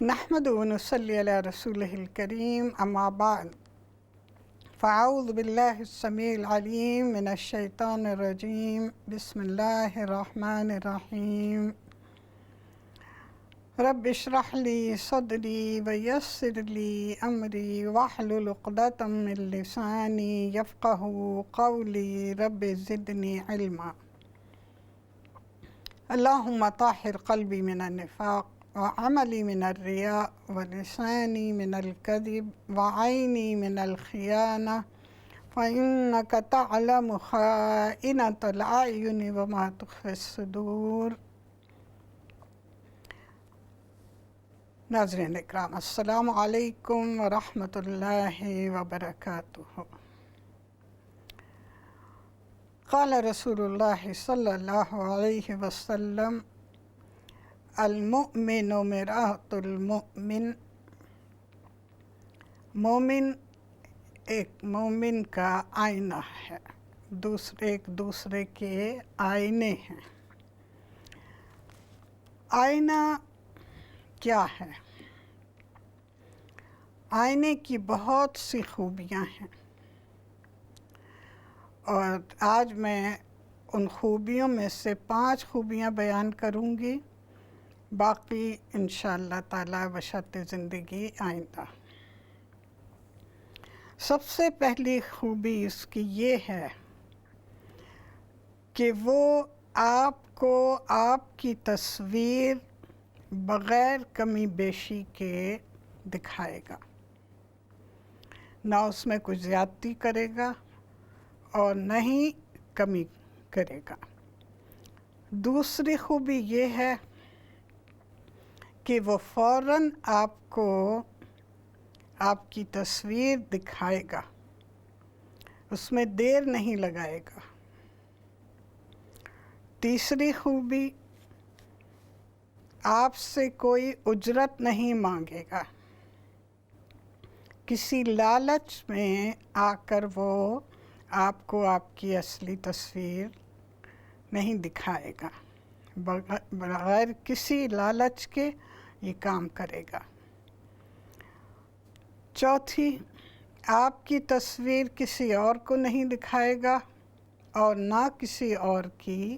نحمد و نصلی علی رسولہ الکریم اما بعد فاعوذ باللہ السمیع العلیم من الشیطان الرجیم بسم اللہ الرحمن الرحیم رب اشرح لی صدری ویسر لی امری واحلل عقدۃ من لسانی یفقہوا قولی رب زدنی علما اللہم طہر قلبی من النفاق وعملی من الریاء ولسانی من الکذب وعینی من الخیانہ فإنک تعلم خائنۃ الأعین وما تخفی الصدور۔ ناظرین اکرام، السلام علیکم ورحمۃ اللہ وبرکاتہ۔ قال رسول اللہ صلی اللہ علیہ وسلم المؤمن مرآۃ المؤمن، مومن ایک مومن کا آئینہ ہے، ایک دوسرے کے آئینے ہیں۔ آئینہ کیا ہے؟ آئینے کی بہت سی خوبیاں ہیں، اور آج میں ان خوبیوں میں سے 5 خوبیاں بیان کروں گی، باقی انشاءاللہ تعالی بشرط زندگی آئندہ۔ سب سے پہلی خوبی اس کی یہ ہے کہ وہ آپ کو آپ کی تصویر بغیر کمی بیشی کے دکھائے گا، نہ اس میں کچھ زیادتی کرے گا اور نہ ہی کمی کرے گا۔ دوسری خوبی یہ ہے کہ وہ فوراً آپ کو آپ کی تصویر دکھائے گا، اس میں دیر نہیں لگائے گا۔ تیسری خوبی، آپ سے کوئی اجرت نہیں مانگے گا، کسی لالچ میں آ کر وہ آپ کو آپ کی اصلی تصویر نہیں دکھائے گا، بغیر کسی لالچ کے یہ کام کرے گا۔ چوتھی، آپ کی تصویر کسی اور کو نہیں دکھائے گا اور نہ کسی اور کی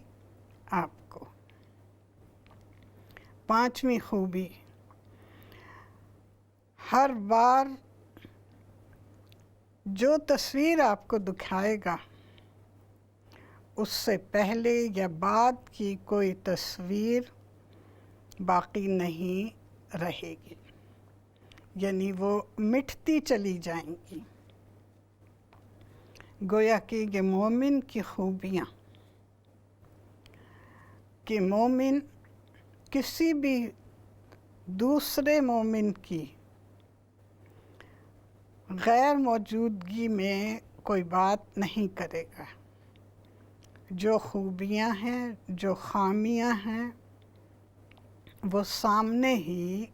آپ کو۔ پانچویں خوبی، ہر بار جو تصویر آپ کو دکھائے گا اس سے پہلے یا بعد کی کوئی تصویر باقی نہیں رہے گی، یعنی وہ مٹتی چلی جائیں گی۔ گویا کہ یہ مومن کی خوبیاں، کہ مومن کسی بھی دوسرے مومن کی غیر موجودگی میں کوئی بات نہیں کرے گا، جو خوبیاں ہیں، جو خامیاں ہیں، وہ سامنے ہی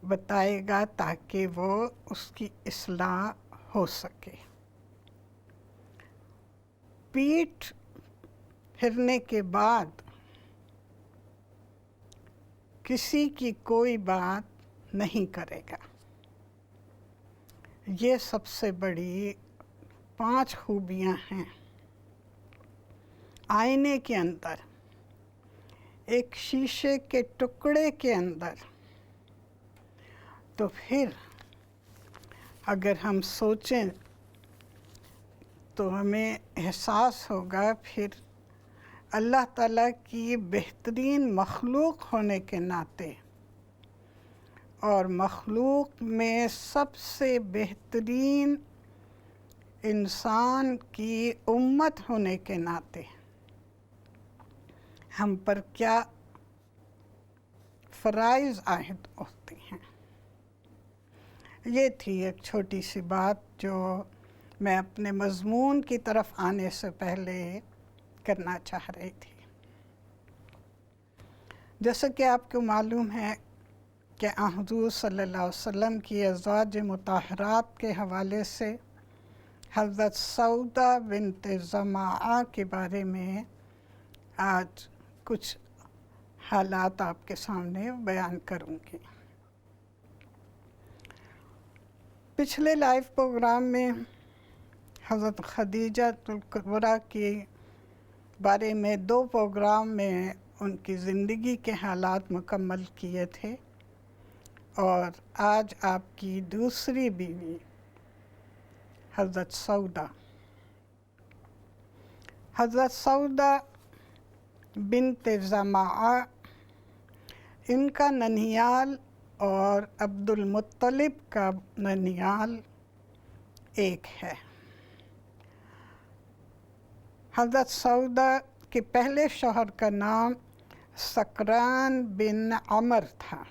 بتائے گا تاکہ وہ اس کی اصلاح ہو سکے۔ پیٹھ پھرنے کے بعد کسی کی کوئی بات نہیں کرے گا۔ یہ سب سے بڑی 5 خوبیاں ہیں آئینے کے اندر، ایک شیشے کے ٹکڑے کے اندر۔ تو پھر اگر ہم سوچیں تو ہمیں احساس ہوگا پھر اللہ تعالیٰ کی بہترین مخلوق ہونے کے ناطے اور مخلوق میں سب سے بہترین انسان کی امت ہونے کے ناطے ہم پر کیا فرائض عائد ہوتے ہیں۔ یہ تھی ایک چھوٹی سی بات جو میں اپنے مضمون کی طرف آنے سے پہلے کرنا چاہ رہی تھی۔ جیسا کہ آپ کو معلوم ہے کہ حضور صلی اللہ علیہ وسلم کی ازواج مطہرات کے حوالے سے حضرت سودہ بنت زمعہ کے بارے میں آج کچھ حالات آپ کے سامنے بیان کروں گی۔ پچھلے لائیو پروگرام میں حضرت خدیجہ الکبریٰ کے بارے میں 2 پروگرام میں ان کی زندگی کے حالات مکمل کیے تھے، اور آج آپ کی دوسری بیوی حضرت سعودہ بنت زمعہ، ان کا ننھیال اور عبد المطلب کا ننھیال ایک ہے۔ حضرت سعودہ کے پہلے شوہر کا نام سکران بن عمر تھا۔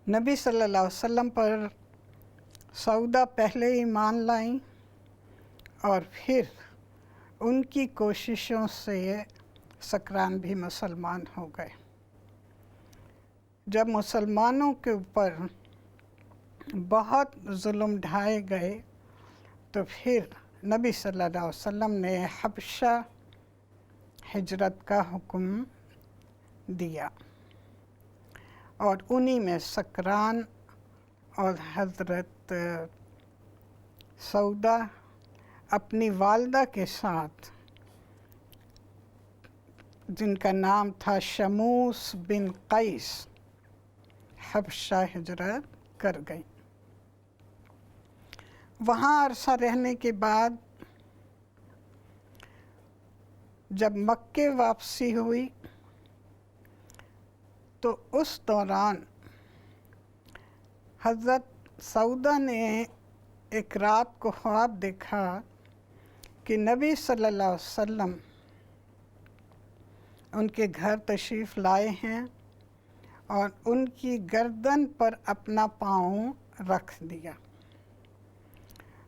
نبی صلی اللہ علیہ وسلم پر سعودہ پہلے ایمان لائیں، اور پھر ان کی کوششوں سے سکران بھی مسلمان ہو گئے۔ جب مسلمانوں کے اوپر بہت ظلم ڈھائے گئے تو پھر نبی صلی اللہ علیہ وسلم نے حبشہ ہجرت کا حکم دیا، اور انہی میں سکران اور حضرت سعودہ اپنی والدہ کے ساتھ، جن کا نام تھا شموس بن قیس، حبشہ ہجرت کر گئیں۔ وہاں عرصہ رہنے کے بعد جب مکے واپسی ہوئی تو اس دوران حضرت سعودہ نے ایک رات کو خواب دیکھا کہ نبی صلی اللہ علیہ وسلم ان کے گھر تشریف لائے ہیں اور ان کی گردن پر اپنا پاؤں رکھ دیا۔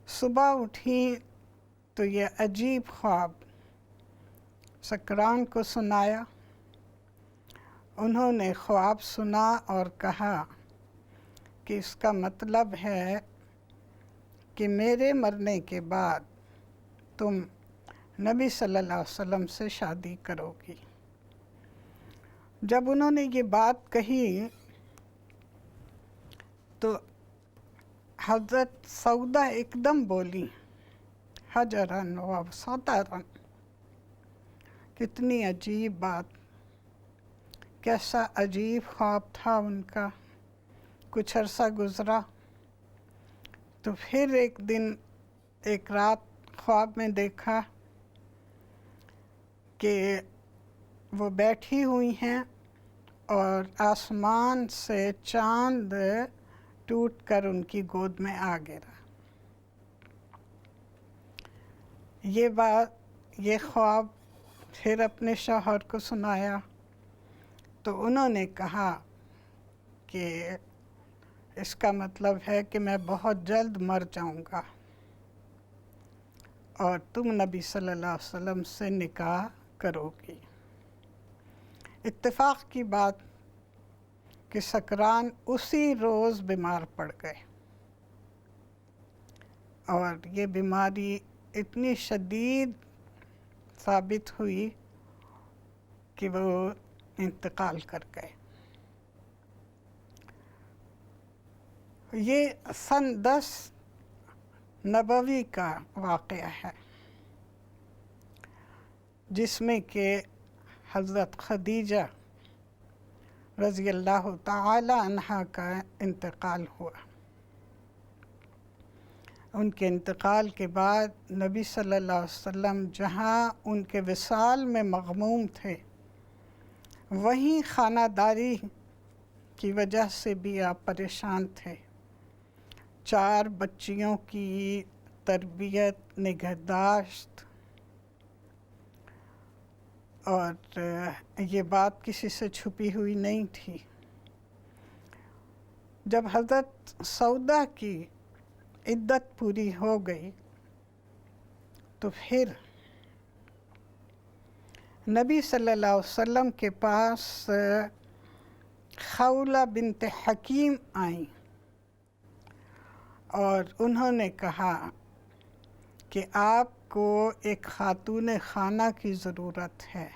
صبح اٹھی تو یہ عجیب خواب سکران کو سنایا۔ انہوں نے خواب سنا اور کہا کہ اس کا مطلب ہے کہ میرے مرنے کے بعد تم نبی صلی اللہ علیہ وسلم سے شادی کرو گی۔ جب انہوں نے یہ بات کہی تو حضرت سعودہ ایک دم بولی، حجرن و سطرن، کتنی عجیب بات، کیسا عجیب خواب تھا ان کا۔ کچھ عرصہ گزرا تو پھر ایک دن ایک رات خواب میں دیکھا کہ وہ بیٹھی ہوئی ہیں اور آسمان سے چاند ٹوٹ کر ان کی گود میں آ گرا۔ یہ خواب پھر اپنے شوہر کو سنایا تو انہوں نے کہا کہ اس کا مطلب ہے کہ میں بہت جلد مر جاؤں گا اور تم نبی صلی اللہ علیہ وسلم سے نکاح کرو گی۔ اتفاق کی بات کہ سکران اسی روز بیمار پڑ گئے، اور یہ بیماری اتنی شدید ثابت ہوئی کہ وہ انتقال کر گئے۔ یہ سن 10 نبوی کا واقعہ ہے، جس میں کہ حضرت خدیجہ رضی اللہ تعالی عنہا کا انتقال ہوا۔ ان کے انتقال کے بعد نبی صلی اللہ علیہ وسلم جہاں ان کے وصال میں مغموم تھے، وہیں خانہ داری کی وجہ سے بھی آپ پریشان تھے۔ 4 بچیوں کی تربیت، نگہداشت، اور یہ بات کسی سے چھپی ہوئی نہیں تھی۔ جب حضرت سعودہ کی عدت پوری ہو گئی تو پھر نبی صلی اللہ علیہ وسلم کے پاس خولہ بنت حکیم آئیں اور انہوں نے کہا کہ آپ کو ایک خاتون خانہ کی ضرورت ہے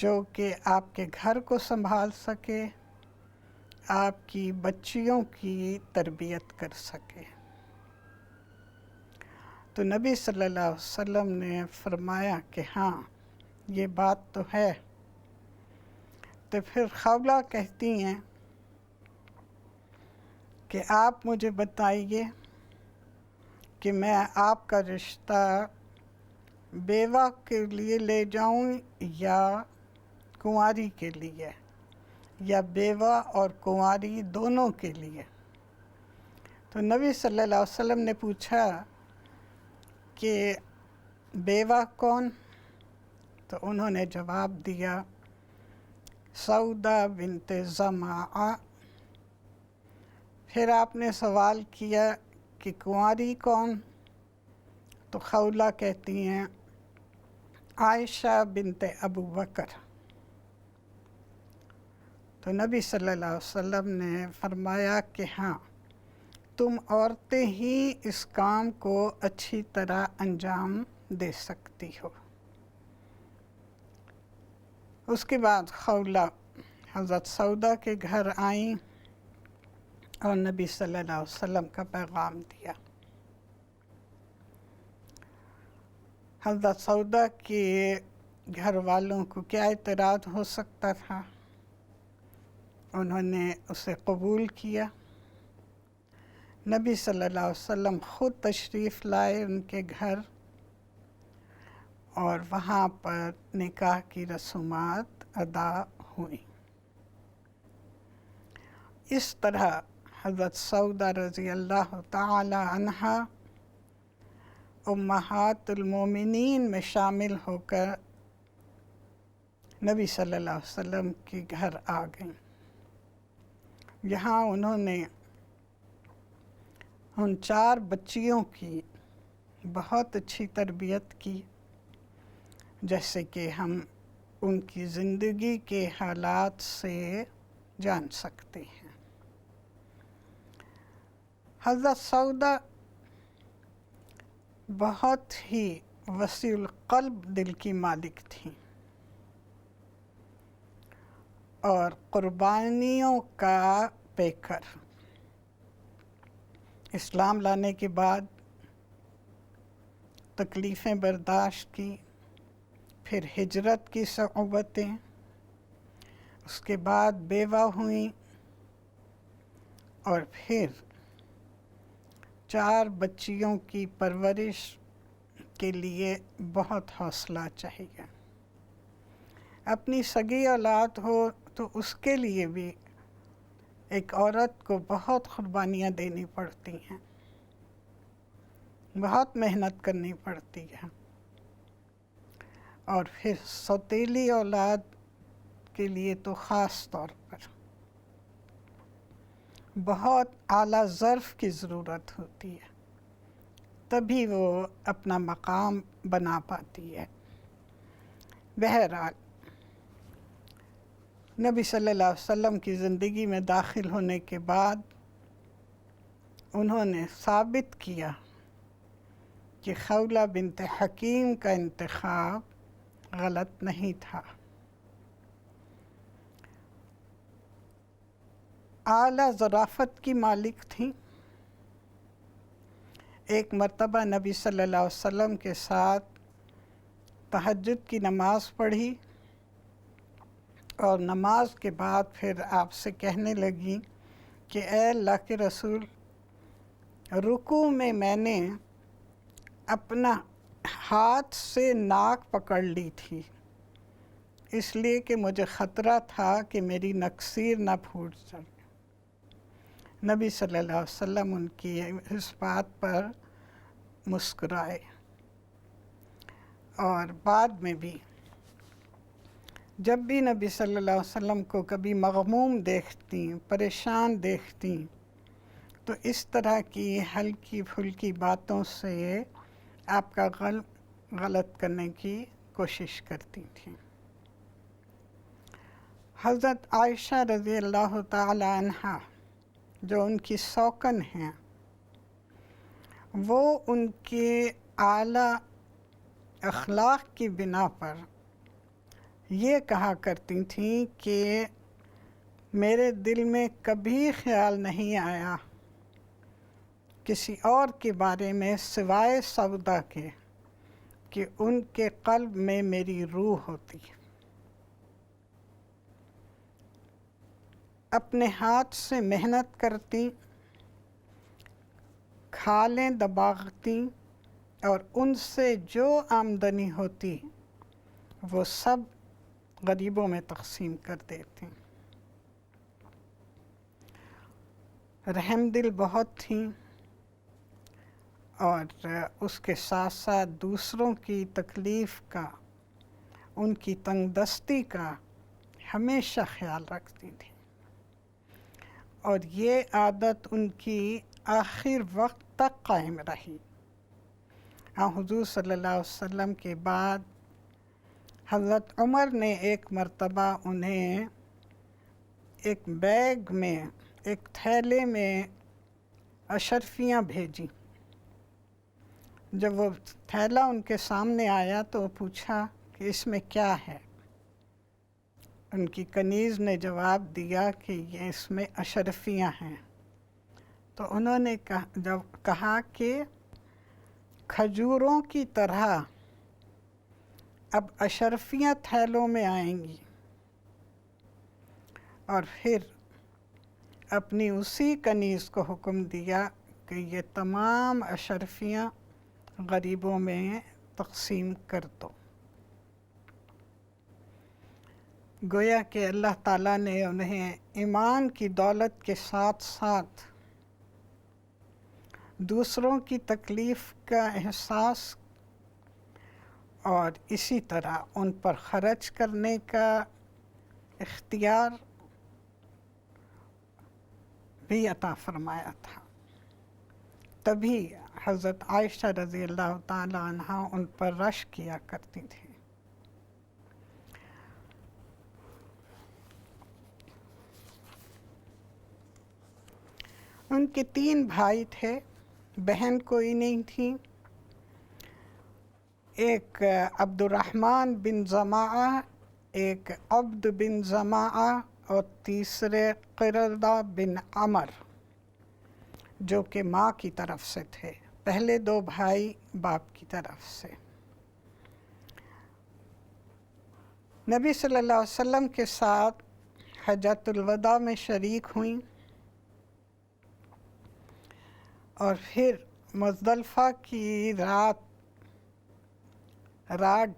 جو کہ آپ کے گھر کو سنبھال سکے، آپ کی بچیوں کی تربیت کر سکے۔ تو نبی صلی اللہ علیہ وسلم نے فرمایا کہ ہاں یہ بات تو ہے۔ تو پھر خولہ کہتی ہیں کہ آپ مجھے بتائیے کہ میں آپ کا رشتہ بیوہ کے لیے لے جاؤں یا کنواری کے لیے، یا بیوہ اور کنواری دونوں کے لیے؟ تو نبی صلی اللہ علیہ وسلم نے پوچھا کہ بیوہ کون؟ تو انہوں نے جواب دیا سودا بنت زمعہ۔ پھر آپ نے سوال کیا کہ کنواری کون؟ تو خولہ کہتی ہیں عائشہ بنت ابو بکر۔ تو نبی صلی اللہ علیہ وسلم نے فرمایا کہ ہاں تم عورتیں ہی اس کام کو اچھی طرح انجام دے سکتی ہو۔ اس کے بعد خولہ حضرت سودا کے گھر آئیں اور نبی صلی اللہ علیہ وسلم کا پیغام دیا۔ حضرت سودا کے گھر والوں کو کیا اعتراض ہو سکتا تھا؟ انہوں نے اسے قبول کیا۔ نبی صلی اللہ علیہ وسلم خود تشریف لائے ان کے گھر، اور وہاں پر نکاح کی رسومات ادا ہوئیں۔ اس طرح حضرت سودا رضی اللہ تعالی عنہا امہات المومنین میں شامل ہو کر نبی صلی اللہ علیہ وسلم کے گھر آ گئیں۔ یہاں انہوں نے ان 4 بچیوں کی بہت اچھی تربیت کی، جیسے کہ ہم ان کی زندگی کے حالات سے جان سکتے ہیں۔ حضرت سودا بہت ہی وسیع القلب دل کی مالک تھیں، اور قربانیوں کا پیکر۔ اسلام لانے کے بعد تکلیفیں برداشت کی، پھر ہجرت کی صعوبتیں، اس کے بعد بیوہ ہوئیں، اور پھر 4 بچیوں کی پرورش کے لیے بہت حوصلہ چاہیے۔ اپنی سگی اولاد ہو تو اس کے لیے بھی ایک عورت کو بہت قربانیاں دینی پڑتی ہیں، بہت محنت کرنی پڑتی ہے، اور پھر سوتیلی اولاد کے لیے تو خاص طور پر بہت اعلیٰ ظرف کی ضرورت ہوتی ہے، تبھی وہ اپنا مقام بنا پاتی ہے۔ بہرحال نبی صلی اللہ علیہ وسلم کی زندگی میں داخل ہونے کے بعد انہوں نے ثابت کیا کہ خولہ بنت حکیم کا انتخاب غلط نہیں تھا۔ اعلیٰ ظرافت کی مالک تھیں۔ ایک مرتبہ نبی صلی اللہ علیہ وسلم کے ساتھ تہجد کی نماز پڑھی، اور نماز کے بعد پھر آپ سے کہنے لگی کہ اے اللہ کے رسول، رکوع میں نے اپنا ہاتھ سے ناک پکڑ لی تھی، اس لیے کہ مجھے خطرہ تھا کہ میری نکسیر نہ پھوٹ جائے۔ نبی صلی اللہ علیہ وسلم ان کی اس بات پر مسکرائے، اور بعد میں بھی جب بھی نبی صلی اللہ علیہ وسلم کو کبھی مغموم دیکھتی، پریشان دیکھتی، تو اس طرح کی ہلکی پھلکی باتوں سے آپ کا غلط کرنے کی کوشش کرتی تھیں۔ حضرت عائشہ رضی اللہ تعالی عنہا جو ان کی سوکن ہیں، وہ ان کے اعلیٰ اخلاق کی بنا پر یہ کہا کرتی تھیں کہ میرے دل میں کبھی خیال نہیں آیا کسی اور کے بارے میں سوائے سودا کے کہ ان کے قلب میں میری روح ہوتی. اپنے ہاتھ سے محنت کرتی، کھالیں دباغتی، اور ان سے جو آمدنی ہوتی وہ سب غریبوں میں تقسیم کر دیتی. رحم دل بہت تھیں اور اس کے ساتھ ساتھ دوسروں کی تکلیف کا، ان کی تنگ دستی کا ہمیشہ خیال رکھتی تھی، اور یہ عادت ان کی آخر وقت تک قائم رہی. حضور صلی اللہ علیہ وسلم کے بعد حضرت عمر نے ایک مرتبہ انہیں ایک بیگ میں، ایک تھیلے میں اشرفیاں بھیجی. جب وہ تھیلا ان کے سامنے آیا تو پوچھا کہ اس میں کیا ہے؟ ان کی کنیز نے جواب دیا کہ یہ اس میں اشرفیاں ہیں. تو انہوں نے کہا کہ کھجوروں کی طرح اب اشرفیاں تھیلوں میں آئیں گی، اور پھر اپنی اسی کنیز کو حکم دیا کہ یہ تمام اشرفیاں غریبوں میں تقسیم کر دو. گویا کہ اللہ تعالیٰ نے انہیں ایمان کی دولت کے ساتھ ساتھ دوسروں کی تکلیف کا احساس اور اسی طرح ان پر خرچ کرنے کا اختیار بھی عطا فرمایا تھا. تبھی حضرت عائشہ رضی اللہ تعالی عنہا ان پر رشک کیا کرتی تھی. ان کے 3 بھائی تھے، بہن کوئی نہیں تھی. ایک عبد الرحمن بن زماعہ، ایک عبد بن زماعہ، اور تیسرے قردہ بن عمر جو کہ ماں کی طرف سے تھے. پہلے 2 بھائی باپ کی طرف سے. نبی صلی اللہ علیہ وسلم کے ساتھ حجۃ الوداع میں شریک ہوئیں، اور پھر مزدلفہ کی رات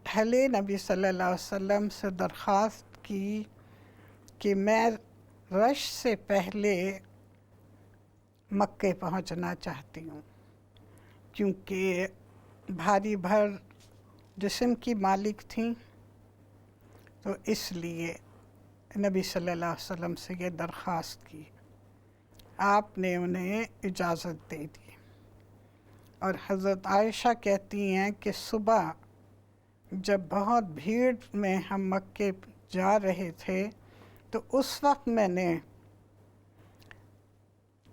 ڈھلے نبی صلی اللہ علیہ وسلم سے درخواست کی کہ میں رش سے پہلے مکے پہنچنا چاہتی ہوں، کیونکہ بھاری بھر جسم کی مالک تھیں، تو اس لیے نبی صلی اللہ علیہ وسلم سے یہ درخواست کی. آپ نے انہیں اجازت دے دی. اور حضرت عائشہ کہتی ہیں کہ صبح جب بہت بھیڑ میں ہم مکے جا رہے تھے تو اس وقت میں نے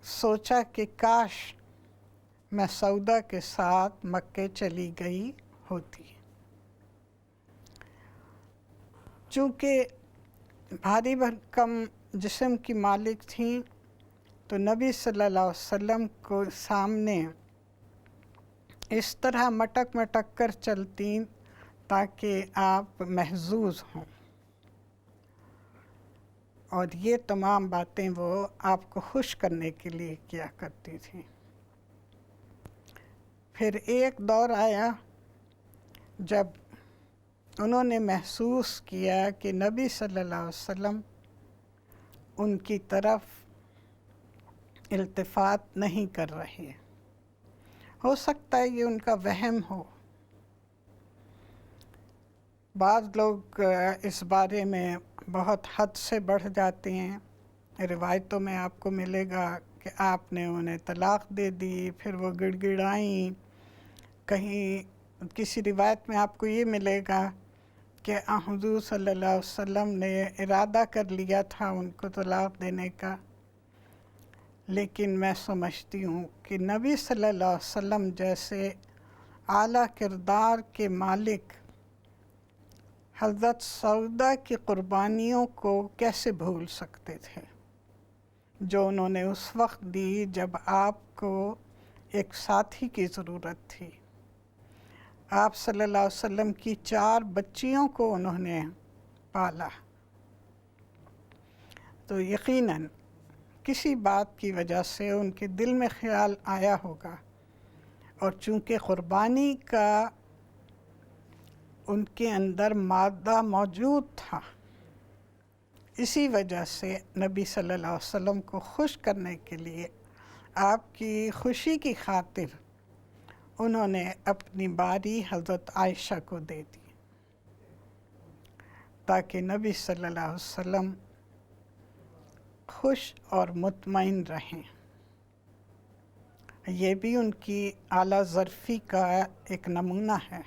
سوچا کہ کاش میں سودا کے ساتھ مکے چلی گئی ہوتی. چونکہ بھاری بھرکم جسم کی مالک تھیں تو نبی صلی اللہ علیہ وسلم کو سامنے اس طرح مٹک مٹک کر چلتی تاکہ آپ محظوظ ہوں، اور یہ تمام باتیں وہ آپ کو خوش کرنے کے لیے کیا کرتی تھیں. پھر ایک دور آیا جب انہوں نے محسوس کیا کہ نبی صلی اللہ علیہ وسلم ان کی طرف التفات نہیں کر رہے. ہو سکتا ہے یہ ان کا وہم ہو. بعض لوگ اس بارے میں بہت حد سے بڑھ جاتے ہیں. روایتوں میں آپ کو ملے گا کہ آپ نے انہیں طلاق دے دی، پھر وہ گڑ گڑائیں. کہیں کسی روایت میں آپ کو یہ ملے گا کہ حضور صلی اللہ علیہ وسلم نے ارادہ کر لیا تھا ان کو طلاق دینے کا. لیکن میں سمجھتی ہوں کہ نبی صلی اللہ علیہ وسلم جیسے اعلیٰ کردار کے مالک حضرت سودا کی قربانیوں کو کیسے بھول سکتے تھے جو انہوں نے اس وقت دی جب آپ کو ایک ساتھی کی ضرورت تھی. آپ صلی اللہ علیہ وسلم کی 4 بچیوں کو انہوں نے پالا. تو یقیناً کسی بات کی وجہ سے ان کے دل میں خیال آیا ہوگا، اور چونکہ قربانی کا ان کے اندر مادہ موجود تھا، اسی وجہ سے نبی صلی اللہ علیہ وسلم کو خوش کرنے کے لیے، آپ کی خوشی کی خاطر انہوں نے اپنی باری حضرت عائشہ کو دے دی تاکہ نبی صلی اللہ علیہ وسلم خوش اور مطمئن رہیں. یہ بھی ان کی اعلیٰ ظرفی کا ایک نمونہ ہے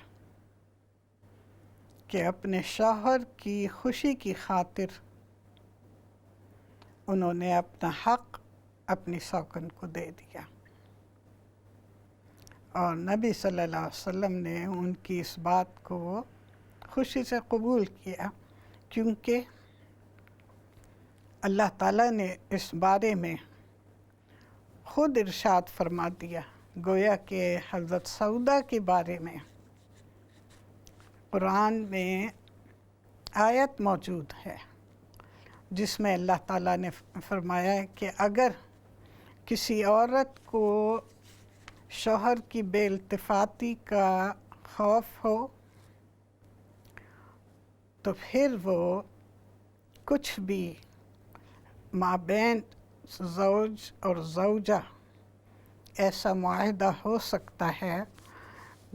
کہ اپنے شوہر کی خوشی کی خاطر انہوں نے اپنا حق اپنی سوکن کو دے دیا، اور نبی صلی اللہ علیہ وسلم نے ان کی اس بات کو خوشی سے قبول کیا، کیونکہ اللہ تعالیٰ نے اس بارے میں خود ارشاد فرما دیا. گویا کہ حضرت سودا کے بارے میں قرآن میں آیت موجود ہے جس میں اللہ تعالیٰ نے فرمایا ہے کہ اگر کسی عورت کو شوہر کی بے التفاتی کا خوف ہو تو پھر وہ کچھ بھی مابین زوج اور زوجہ ایسا معاہدہ ہو سکتا ہے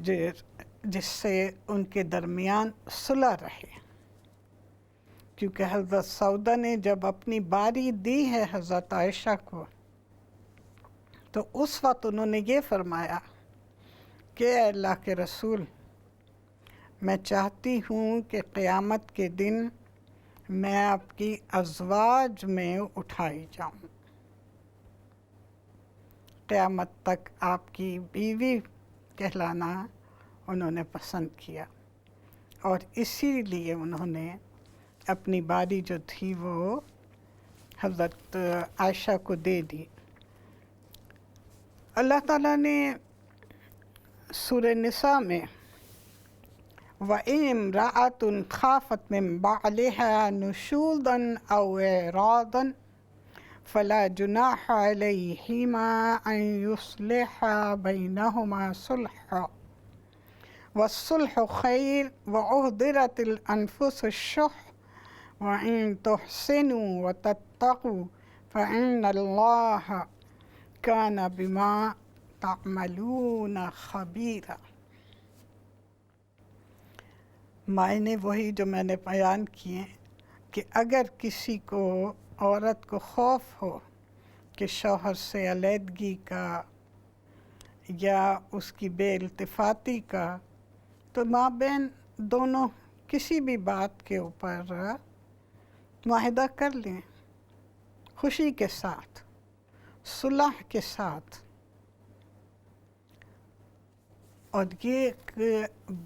جس سے ان کے درمیان صلح رہے. کیونکہ حضرت سودا نے جب اپنی باری دی ہے حضرت عائشہ کو، تو اس وقت انہوں نے یہ فرمایا کہ اے اللہ کے رسول، میں چاہتی ہوں کہ قیامت کے دن میں آپ کی ازواج میں اٹھائی جاؤں، قیامت تک آپ کی بیوی کہلانا انہوں نے پسند کیا، اور اسی لیے انہوں نے اپنی باری جو تھی وہ حضرت عائشہ کو دے دی. اللہ تعالیٰ نے سورہ نساء میں وَإِنِ امْرَأَةٌ خَافَتْ مِن بَعْلِهَا نُشُوزًا أَوْ إِعْرَاضًا فَلَا جُنَاحَ عَلَيْهِمَا أَن يُصْلِحَا بَيْنَهُمَا صُلْحًا وَالصُّلْحُ خَيْرٌ وَأُحْضِرَتِ الْأَنفُسُ الشُّحَّ وَإِن تُحْسِنُوا وَتَتَّقُوا فَإِنَّ اللَّهَ كَانَ بِمَا تَعْمَلُونَ خَبِيرًا. معنی وہی جو میں نے بیان کیے کہ اگر کسی کو عورت کو خوف ہو کہ شوہر سے علیحدگی کا یا اس کی بے التفاتی کا، تو مابین دونوں کسی بھی بات کے اوپر معاہدہ کر لیں، خوشی کے ساتھ، صلح کے ساتھ. اور یہ ایک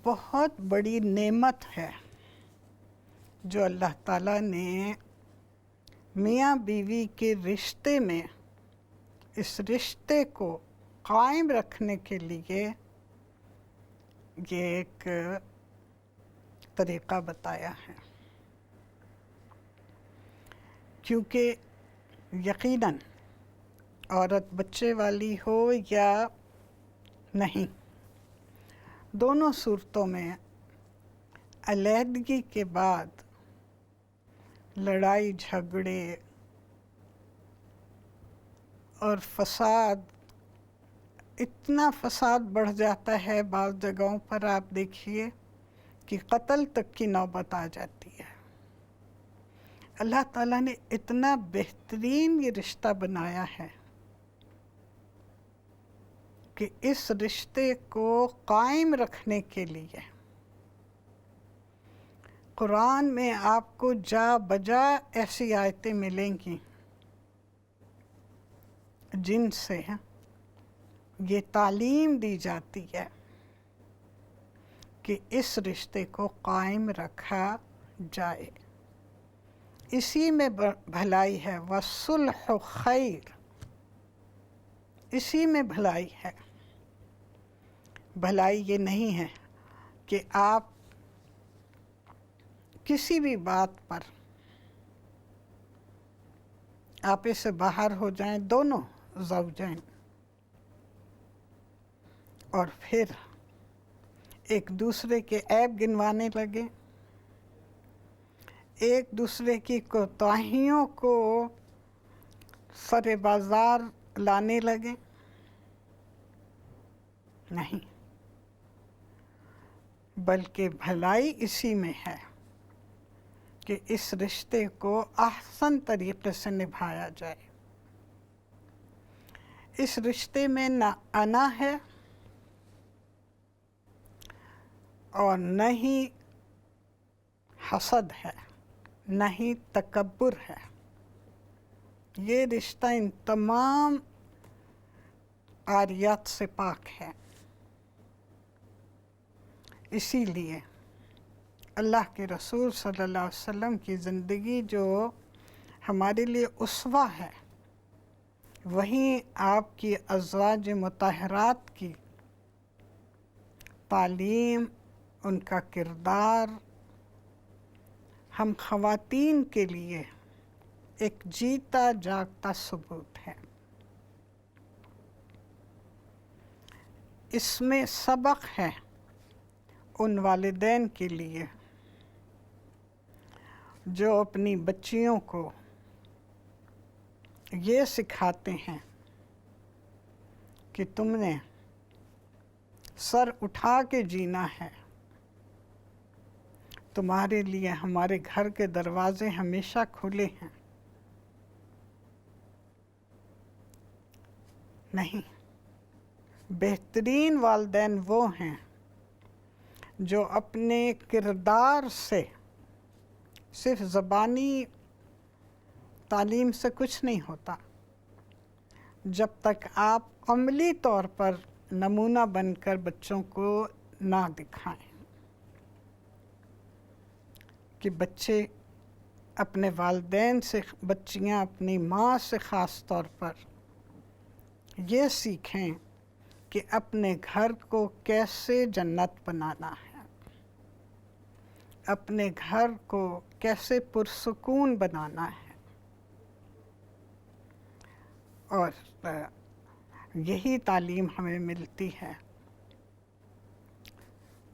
بہت بڑی نعمت ہے جو اللہ تعالیٰ نے میاں بیوی کے رشتے میں، اس رشتے کو قائم رکھنے کے لیے یہ ایک طریقہ بتایا ہے. کیونکہ یقیناً عورت بچے والی ہو یا نہیں، دونوں صورتوں میں علیحدگی کے بعد لڑائی جھگڑے اور فساد، اتنا فساد بڑھ جاتا ہے بعض جگہوں پر، آپ دیکھیے کہ قتل تک کی نوبت آ جاتی ہے. اللہ تعالیٰ نے اتنا بہترین یہ رشتہ بنایا ہے کہ اس رشتے کو قائم رکھنے کے لیے قرآن میں آپ کو جا بجا ایسی آیتیں ملیں گی جن سے یہ تعلیم دی جاتی ہے کہ اس رشتے کو قائم رکھا جائے، اسی میں بھلائی ہے، وَالصُّلْحُ خَيْرٌ، اسی میں بھلائی ہے۔ بھلائی یہ نہیں ہے کہ آپ کسی بھی بات پر آپے سے باہر ہو جائیں دونوں زوجین، اور پھر ایک دوسرے کے عیب گنوانے لگے، ایک دوسرے کی کوتاہیوں کو سر بازار لانے لگے، نہیں، بلکہ بھلائی اسی میں ہے کہ اس رشتے کو احسن طریقے سے نبھایا جائے۔ اس رشتے میں نہ انا ہے اور نہ ہی حسد ہے، نہ ہی تکبر ہے۔ یہ رشتہ ان تمام عاریات سے پاک ہے۔ اسی لیے اللہ کے رسول صلی اللہ علیہ وسلم کی زندگی جو ہمارے لیے اسوہ ہے، وہیں آپ کی ازواج مطہرات کی تعلیم، ان کا کردار ہم خواتین کے لیے ایک جیتا جاگتا ثبوت ہے۔ اس میں سبق ہے ان والدین کے لیے جو اپنی بچیوں کو یہ سکھاتے ہیں کہ تم نے سر اٹھا کے جینا ہے، تمہارے لیے ہمارے گھر کے دروازے ہمیشہ کھلے ہیں۔ نہیں، بہترین والدین وہ ہیں جو اپنے کردار سے، صرف زبانی تعلیم سے کچھ نہیں ہوتا، جب تک آپ عملی طور پر نمونہ بن کر بچوں کو نہ دکھائیں کہ بچے اپنے والدین سے، بچیاں اپنی ماں سے خاص طور پر یہ سیکھیں کہ اپنے گھر کو کیسے جنت بنانا ہے، اپنے گھر کو کیسے پرسکون بنانا ہے۔ اور یہی تعلیم ہمیں ملتی ہے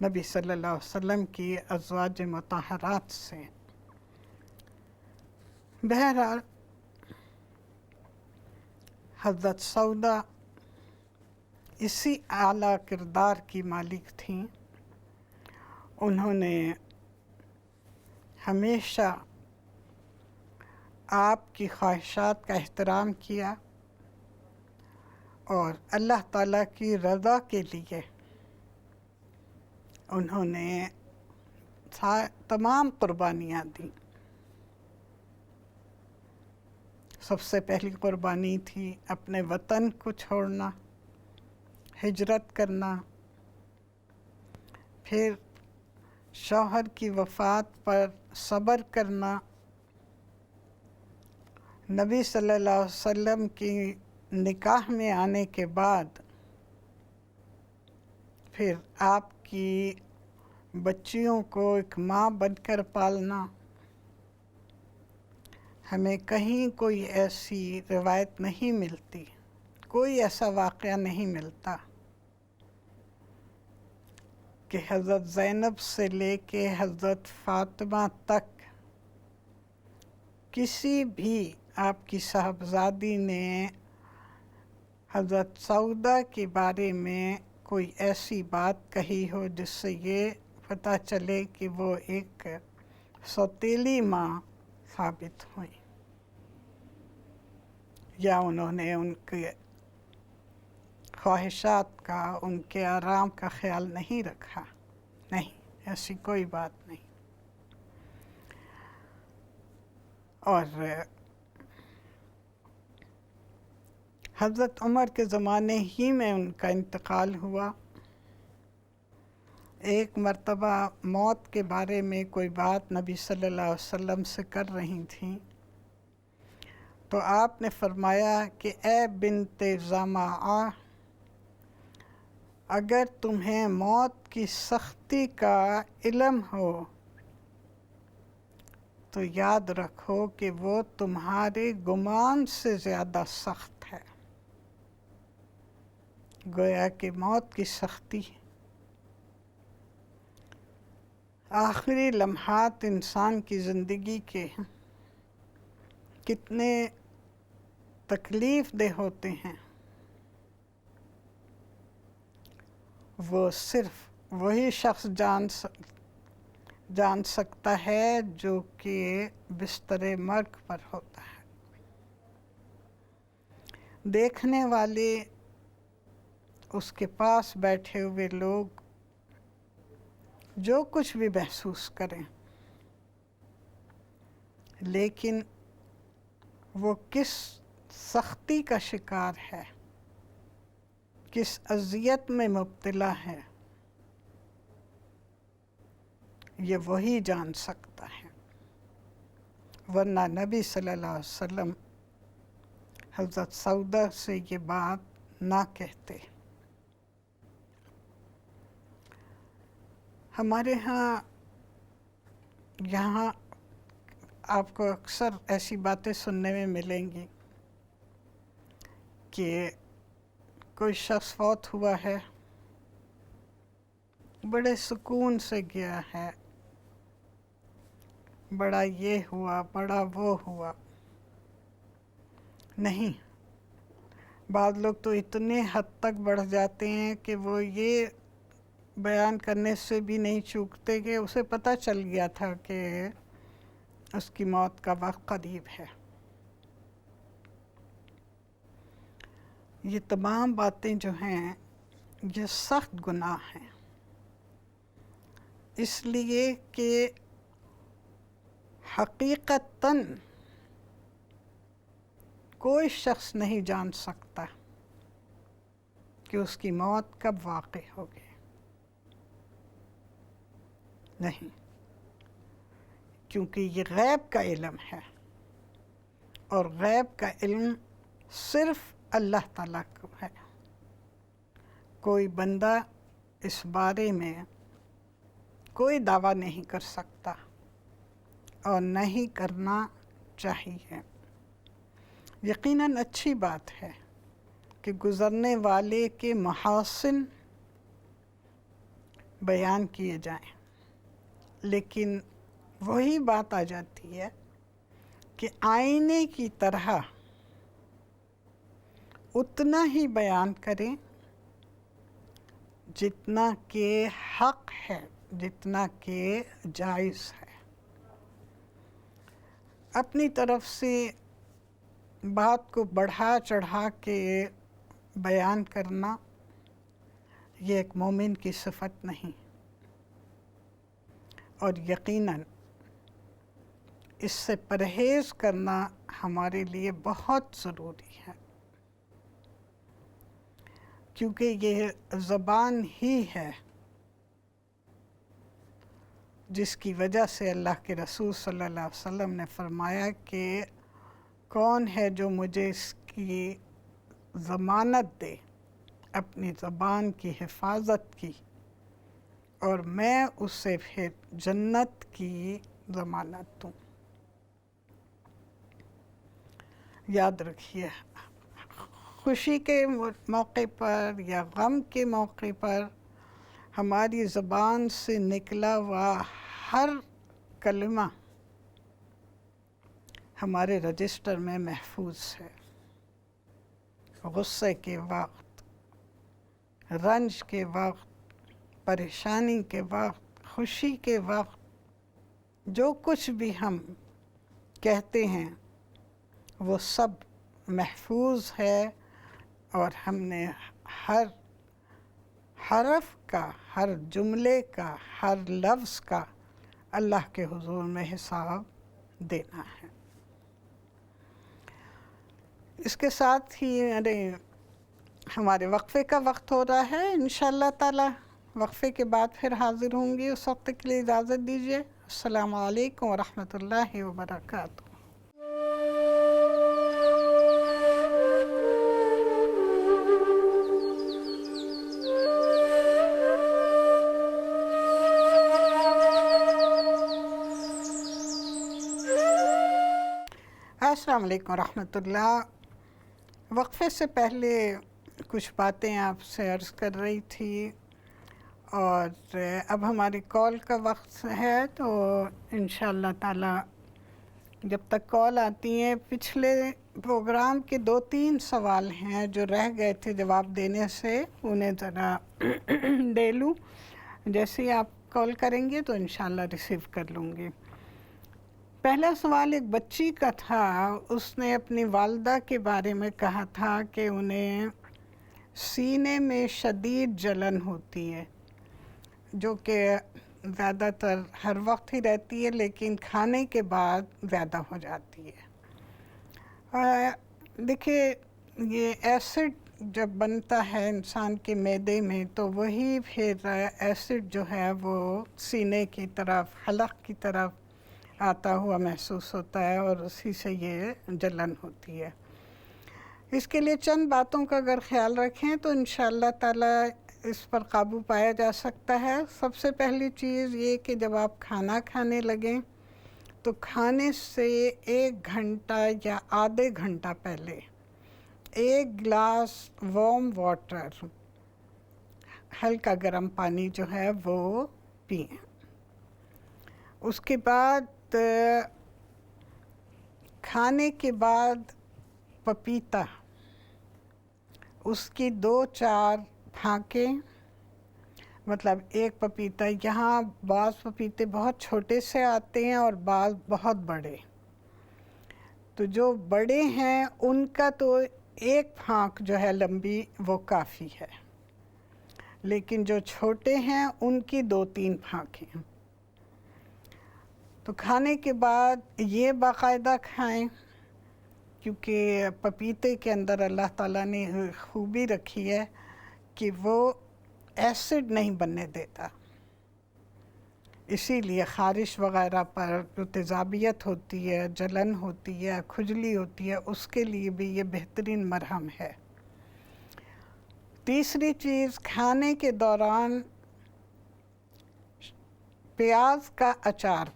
نبی صلی اللہ علیہ وسلم کی ازواج مطہرات سے۔ بہرحال حضرت سودا اسی اعلیٰ کردار کی مالک تھیں۔ انہوں نے ہمیشہ آپ کی خواہشات کا احترام کیا اور اللہ تعالیٰ کی رضا کے لیے انہوں نے تمام قربانیاں دیں۔ سب سے پہلی قربانی تھی اپنے وطن کو چھوڑنا، ہجرت کرنا، پھر شوہر کی وفات پر صبر کرنا، نبی صلی اللہ علیہ وسلم کی نکاح میں آنے کے بعد پھر آپ کی بچیوں کو ایک ماں بن کر پالنا۔ ہمیں کہیں کوئی ایسی روایت نہیں ملتی، کوئی ایسا واقعہ نہیں ملتا کہ حضرت زینب سے لے کے حضرت فاطمہ تک کسی بھی آپ کی صاحبزادی نے حضرت سودا کے بارے میں کوئی ایسی بات کہی ہو جس سے یہ پتہ چلے کہ وہ ایک سوتیلی ماں ثابت ہوئی، یا انہوں نے ان کے خواہشات کا، ان کے آرام کا خیال نہیں رکھا۔ نہیں، ایسی کوئی بات نہیں۔ اور حضرت عمر کے زمانے ہی میں ان کا انتقال ہوا۔ ایک مرتبہ موت کے بارے میں کوئی بات نبی صلی اللہ علیہ وسلم سے کر رہی تھیں، تو آپ نے فرمایا کہ اے بنت زمعہ، اگر تمہیں موت کی سختی کا علم ہو تو یاد رکھو کہ وہ تمہارے گمان سے زیادہ سخت ہے۔ گویا کہ موت کی سختی آخری لمحات انسان کی زندگی کے کتنے تکلیف دہ ہوتے ہیں، وہ صرف وہی شخص جان سکتا ہے جو کہ بستر مرگ پر ہوتا ہے۔ دیکھنے والے، اس کے پاس بیٹھے ہوئے لوگ جو کچھ بھی محسوس کریں، لیکن وہ کس سختی کا شکار ہے، کس اذیت میں مبتلا ہے، یہ وہی جان سکتا ہے، ورنہ نبی صلی اللہ علیہ وسلم حضرت سودا سے یہ بات نہ کہتے۔ ہمارے یہاں آپ کو اکثر ایسی باتیں سننے میں ملیں گی کہ کوئی شخص فوت ہوا ہے، بڑے سکون سے گیا ہے، بڑا یہ ہوا، بڑا وہ ہوا۔ نہیں، بعض لوگ تو اتنے حد تک بڑھ جاتے ہیں کہ وہ یہ بیان کرنے سے بھی نہیں چوکتے کہ اسے پتہ چل گیا تھا کہ اس کی موت کا وقت قریب ہے۔ یہ تمام باتیں جو ہیں یہ سخت گناہ ہیں، اس لیے کہ حقیقتاً کوئی شخص نہیں جان سکتا کہ اس کی موت کب واقع ہوگی۔ نہیں، کیونکہ یہ غیب کا علم ہے، اور غیب کا علم صرف اللہ تعالیٰ کو ہے۔ کوئی بندہ اس بارے میں کوئی دعویٰ نہیں کر سکتا اور نہیں کرنا چاہیے۔ یقیناً اچھی بات ہے کہ گزرنے والے کے محاسن بیان کیے جائیں، لیکن وہی بات آ جاتی ہے کہ آئینے کی طرح اتنا ہی بیان کریں جتنا کہ حق ہے، جتنا کہ جائز ہے۔ اپنی طرف سے بات کو بڑھا چڑھا کے بیان کرنا یہ ایک مومن کی صفت نہیں، اور یقیناً اس سے پرہیز کرنا ہمارے لیے بہت ضروری ہے، کیونکہ یہ زبان ہی ہے جس کی وجہ سے اللہ کے رسول صلی اللہ علیہ وسلم نے فرمایا کہ کون ہے جو مجھے اس کی ضمانت دے، اپنی زبان کی حفاظت کی، اور میں اسے پھر جنت کی ضمانت دوں۔ یاد رکھیے، خوشی کے موقع پر یا غم کے موقع پر ہماری زبان سے نکلا ہوا ہر کلمہ ہمارے رجسٹر میں محفوظ ہے۔ غصے کے وقت، رنج کے وقت، پریشانی کے وقت، خوشی کے وقت، جو کچھ بھی ہم کہتے ہیں وہ سب محفوظ ہے، اور ہم نے ہر حرف کا، ہر جملے کا، ہر لفظ کا اللہ کے حضور میں حساب دینا ہے۔ اس کے ساتھ ہی ہمارے وقفے کا وقت ہو رہا ہے۔ انشاءاللہ تعالی وقفے کے بعد پھر حاضر ہوں گی، اس وقت کے لیے اجازت دیجیے۔ السلام علیکم ورحمۃ اللہ وبرکاتہ۔ السلام علیکم ورحمۃ اللہ۔ وقفے سے پہلے کچھ باتیں آپ سے عرض کر رہی تھی، اور اب ہماری کال کا وقت ہے، تو انشاءاللہ تعالی جب تک کال آتی ہیں، پچھلے پروگرام کے 2-3 سوال ہیں جو رہ گئے تھے جواب دینے سے، انہیں ذرا دے لوں۔ جیسے ہی آپ کال کریں گے تو انشاءاللہ ریسیو کر لوں گی۔ پہلا سوال ایک بچی کا تھا، اس نے اپنی والدہ کے بارے میں کہا تھا کہ انہیں سینے میں شدید جلن ہوتی ہے، جو کہ زیادہ تر ہر وقت ہی رہتی ہے، لیکن کھانے کے بعد زیادہ ہو جاتی ہے۔ دیکھیے، یہ ایسڈ جب بنتا ہے انسان کے معدے میں، تو وہی پھر ایسڈ جو ہے وہ سینے کی طرف، حلق کی طرف آتا ہوا محسوس ہوتا ہے، اور اسی سے یہ جلن ہوتی ہے۔ اس کے لیے چند باتوں کا اگر خیال رکھیں تو انشاءاللہ تعالی اس پر قابو پایا جا سکتا ہے۔ سب سے پہلی چیز یہ کہ جب آپ کھانا کھانے لگیں تو کھانے سے 1 گھنٹہ یا آدھے گھنٹہ پہلے 1 گلاس وارم واٹر، ہلکا گرم پانی جو ہے وہ پئیں۔ اس کے بعد کھانے کے بعد پپیتا، اس کی 2-4 پھانکیں، مطلب 1 پپیتا، یہاں بعض پپیتے بہت چھوٹے سے آتے ہیں اور بعض بہت بڑے، تو جو بڑے ہیں ان کا تو 1 پھانک جو ہے لمبی وہ کافی ہے، لیکن جو چھوٹے ہیں ان کی 2-3 پھانکیں۔ تو کھانے کے بعد یہ باقاعدہ کھائیں، کیونکہ پپیتے کے اندر اللہ تعالیٰ نے خوبی رکھی ہے کہ وہ ایسڈ نہیں بننے دیتا، اسی لیے خارش وغیرہ پر جو تیزابیت ہوتی ہے، جلن ہوتی ہے، کھجلی ہوتی ہے، اس کے لیے بھی یہ بہترین مرہم ہے۔ تیسری چیز، کھانے کے دوران پیاز کا اچار،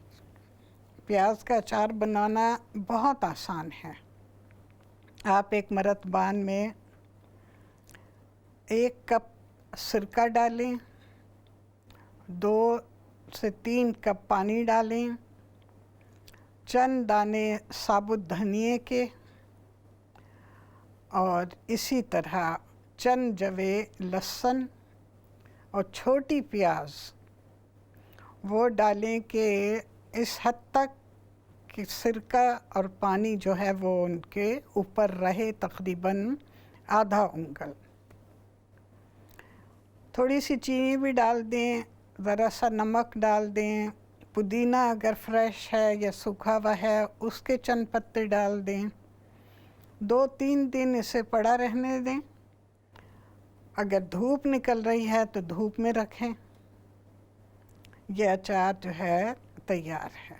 پیاز کا اچار بنانا بہت آسان ہے۔ آپ ایک مرتبان میں 1 کپ سرکہ ڈالیں، 2 سے 3 کپ پانی ڈالیں، چند دانے ثابت دھنیے کے، اور اسی طرح چند جوے لہسن اور چھوٹی پیاز، وہ ڈالیں کہ اس حد تک کہ سرکہ اور پانی جو ہے وہ ان کے اوپر رہے، تقریباً آدھا انگل۔ تھوڑی سی چینی بھی ڈال دیں، ذرا سا نمک ڈال دیں، پودینہ اگر فریش ہے یا سوکھا ہوا ہے اس کے چند پتے ڈال دیں، 2-3 دن اسے پڑا رہنے دیں۔ اگر دھوپ نکل رہی ہے تو دھوپ میں رکھیں۔ یہ اچار جو ہے تیار ہے۔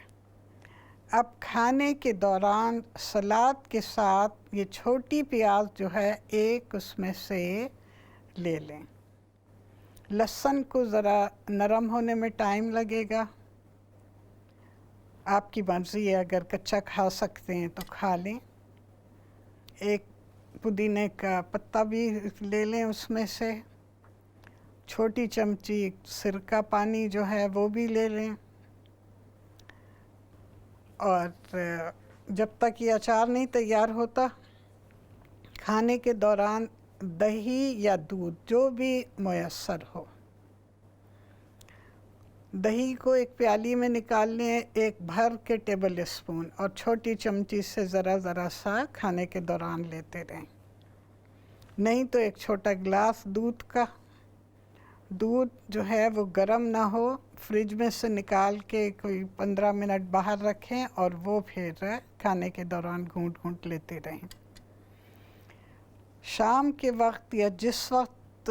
اب کھانے کے دوران سلاد کے ساتھ یہ چھوٹی پیاز جو ہے 1 اس میں سے لے لیں۔ لہسن کو ذرا نرم ہونے میں ٹائم لگے گا، آپ کی مرضی ہے، اگر کچا کھا سکتے ہیں تو کھا لیں۔ 1 پودینے کا پتا بھی لے لیں اس میں سے، چھوٹی چمچی سرکہ پانی جو ہے وہ بھی لے لیں، اور جب تک یہ اچار نہیں تیار ہوتا، کھانے کے دوران دہی یا دودھ جو بھی میسر ہو، دہی کو 1 پیالی میں نکال لیں، 1 بھر کے ٹیبل اسپون، اور چھوٹی چمچی سے ذرا سا کھانے کے دوران لیتے رہیں۔ نہیں تو 1 چھوٹا گلاس دودھ کا، دودھ جو ہے وہ گرم نہ ہو، فریج میں سے نکال کے کوئی 15 منٹ باہر رکھیں، اور وہ پھر کھانے کے دوران گھونٹ گھونٹ لیتے رہیں۔ شام کے وقت یا جس وقت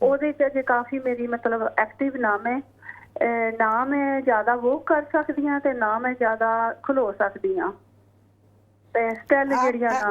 ਉਹਦੇ ਚ ਅਜੇ ਕਾਫੀ ਮੇਰੀ ਮਤਲਬ ਐਕਟਿਵ ਨਾ ਮੈਂ ਜ਼ਿਆਦਾ ਵੋਕ ਕਰ ਸਕਦੀ ਹਾਂ ਤੇ ਨਾ ਮੈਂ ਜ਼ਿਆਦਾ ਖਲੋ ਸਕਦੀ ਹਾਂ ਤੇ ਸਟਿਲ ਜਿਹੜੀਆਂ ਨਾ।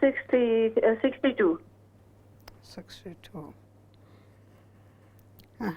62।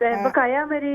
ਤੇ ਬਕਾਇਆ ਮੇਰੀ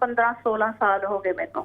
15-16 ਸਾਲ ਹੋ ਗਏ ਮੈਨੂੰ।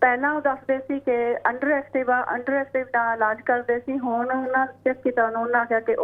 ਪਹਿਲਾਂ ਉਹ ਦੱਸਦੇ ਸੀ ਕਿ ਅੰਡਰ ਐਕਟਿਵ ਦਾ ਇਲਾਜ ਕਰਦੇ ਸੀ, ਹੁਣ ਉਹਨਾਂ ਚੈੱਕ ਕੀਤਾ ਉਹਨਾਂ ਕਿਹਾ ਕਿ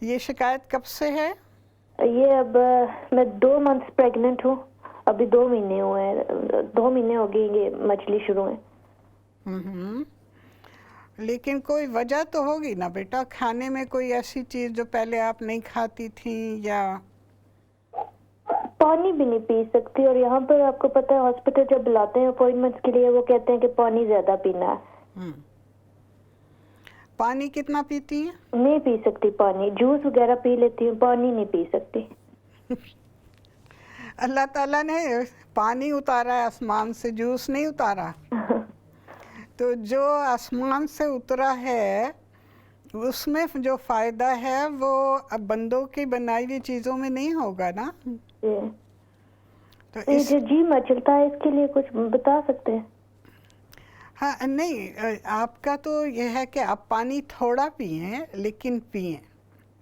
یہ شکایت کب سے ہے؟ یہ اب میں 2 months پریگننٹ ہوں, ابھی 2 مہینے ہوئے ہیں, 2 مہینے ہو گئے یہ مچھلی شروع ہے. لیکن کوئی وجہ تو ہوگی نا بیٹا, کھانے میں کوئی ایسی چیز جو پہلے آپ نہیں کھاتی تھیں, یا پانی بھی نہیں پی سکتی, اور یہاں پر آپ کو پتہ ہے ہاسپٹل جب بلاتے ہیں اپوائنٹمنٹس کے لیے وہ کہتے ہیں کہ پانی زیادہ پینا ہے. پانی کتنا پیتی ہیں؟ نہیں پی سکتی پانی, جوس وغیرہ پی لیتی ہوں, پانی نہیں پی سکتی. اللہ تعالیٰ نے پانی اتارا ہے آسمان سے, جوس نہیں اتارا. تو جو آسمان سے اترا ہے اس میں جو فائدہ ہے وہ اب بندوں کی بنائی ہوئی چیزوں میں نہیں ہوگا نا. تو جو جی مچلتا ہے اس کے لیے کچھ بتا سکتے ہیں؟ ہاں نہیں, آپ کا تو یہ ہے کہ آپ پانی تھوڑا پئیں لیکن پئیں,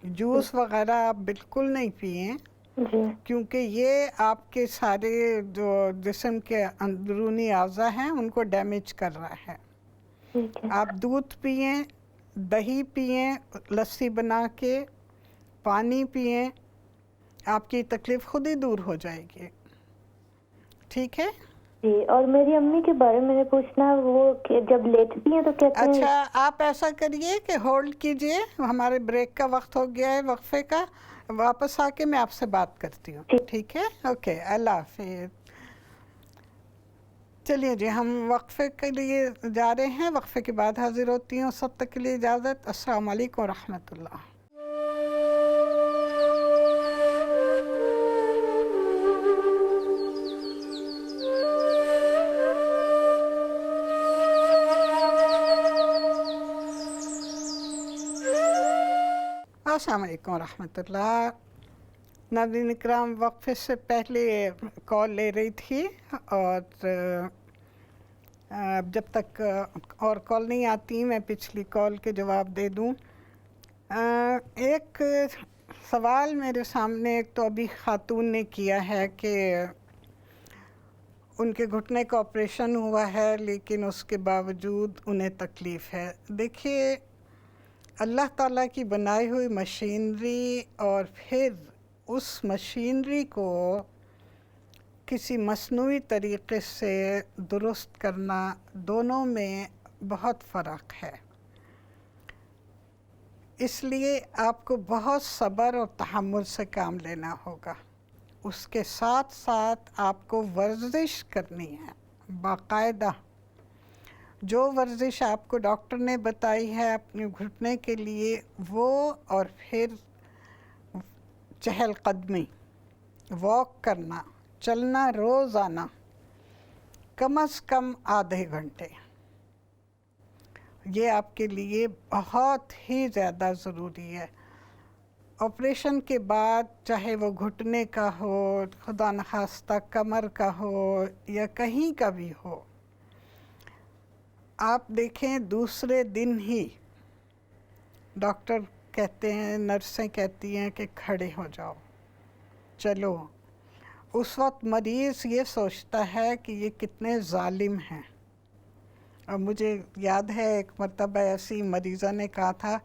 جوس وغیرہ آپ بالکل نہیں پئیں, کیونکہ یہ آپ کے سارے جو جسم کے اندرونی اعضاء ہیں ان کو ڈیمیج کر رہا ہے. آپ دودھ پئیں, دہی پئیں لسی بنا کے, پانی پئیں, آپ کی تکلیف خود ہی دور ہو جائے گی. ٹھیک ہے جی. اور میری امی کے بارے میں پوچھنا, وہ کہ جب لیٹتی ہیں تو کہتے ہیں. اچھا آپ ایسا کریے کہ ہولڈ کیجئے, ہمارے بریک کا وقت ہو گیا ہے, وقفے کا, واپس آ کے میں آپ سے بات کرتی ہوں. ٹھیک ہے, اوکے, اللہ حافظ. چلیے جی, ہم وقفے کے لیے جا رہے ہیں, وقفے کے بعد حاضر ہوتی ہوں. سب تک کے لیے اجازت. السلام علیکم ورحمۃ اللہ. السلام علیکم ورحمۃ اللہ. ناظرین اکرام, وقفے سے پہلے کال لے رہی تھی, اور جب تک اور کال نہیں آتی میں پچھلی کال کے جواب دے دوں. ایک سوال میرے سامنے ایک تو ابھی خاتون نے کیا ہے کہ ان کے گھٹنے کا آپریشن ہوا ہے لیکن اس کے باوجود انہیں تکلیف ہے. دیکھیے, اللہ تعالیٰ کی بنائی ہوئی مشینری اور پھر اس مشینری کو کسی مصنوعی طریقے سے درست کرنا, دونوں میں بہت فرق ہے. اس لیے آپ کو بہت صبر اور تحمل سے کام لینا ہوگا. اس کے ساتھ ساتھ آپ کو ورزش کرنی ہے باقاعدہ. جو ورزش آپ کو ڈاکٹر نے بتائی ہے اپنے گھٹنے کے لیے, وہ, اور پھر چہل قدمی, واک کرنا, چلنا روزانہ کم از کم آدھے گھنٹے, یہ آپ کے لیے بہت ہی زیادہ ضروری ہے. آپریشن کے بعد چاہے وہ گھٹنے کا ہو, خدا نخواستہ کمر کا ہو, یا کہیں کا بھی ہو, آپ دیکھیں دوسرے دن ہی ڈاکٹر کہتے ہیں, نرسیں کہتی ہیں کہ کھڑے ہو جاؤ, چلو. اس وقت مریض یہ سوچتا ہے کہ یہ کتنے ظالم ہیں. اور مجھے یاد ہے ایک مرتبہ ایسی مریضہ نے کہا تھا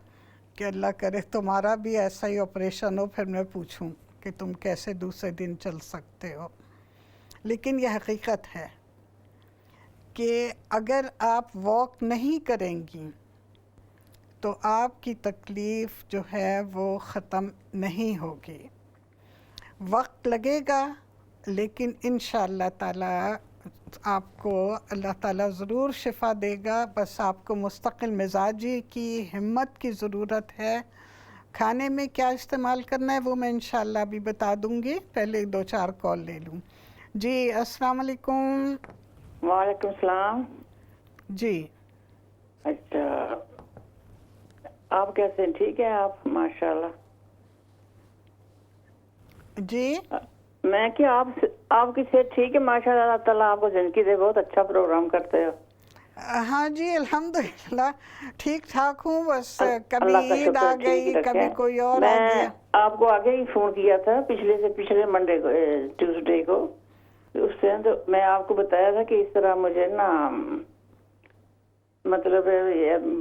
کہ اللہ کرے تمہارا بھی ایسا ہی آپریشن ہو, پھر میں پوچھوں کہ تم کیسے دوسرے دن چل سکتے ہو. لیکن یہ حقیقت ہے کہ اگر آپ واک نہیں کریں گی تو آپ کی تکلیف جو ہے وہ ختم نہیں ہوگی. وقت لگے گا لیکن انشاءاللہ تعالیٰ آپ کو اللہ تعالیٰ ضرور شفا دے گا. بس آپ کو مستقل مزاجی کی ہمت کی ضرورت ہے. کھانے میں کیا استعمال کرنا ہے وہ میں انشاءاللہ ابھی بتا دوں گی, پہلے 2-4 کال لے لوں. جی السلام علیکم. وعلیکم السلام. جی اچھا, آپ کیسے ہیں؟ ٹھیک ہے آپ؟ ماشاءاللہ. جی میں کہ آپ کی صحت ٹھیک ہے؟ ماشاءاللہ, اللہ تعالیٰ آپ کو زندگی دے, بہت اچھا پروگرام کرتے ہو. ہاں جی الحمدللہ ٹھیک ٹھاک ہوں. بس کبھی اللہ کا عید آ شکر, گئی, ٹھیک کبھی رکھے. کوئی اور آ میں گیا. آپ کو آگے ہی فون کیا تھا پچھلے منڈے کو, ٹیوزڈے کو. اس سے تو میں آپ کو بتایا تھا کہ اس طرح مجھے نا مطلب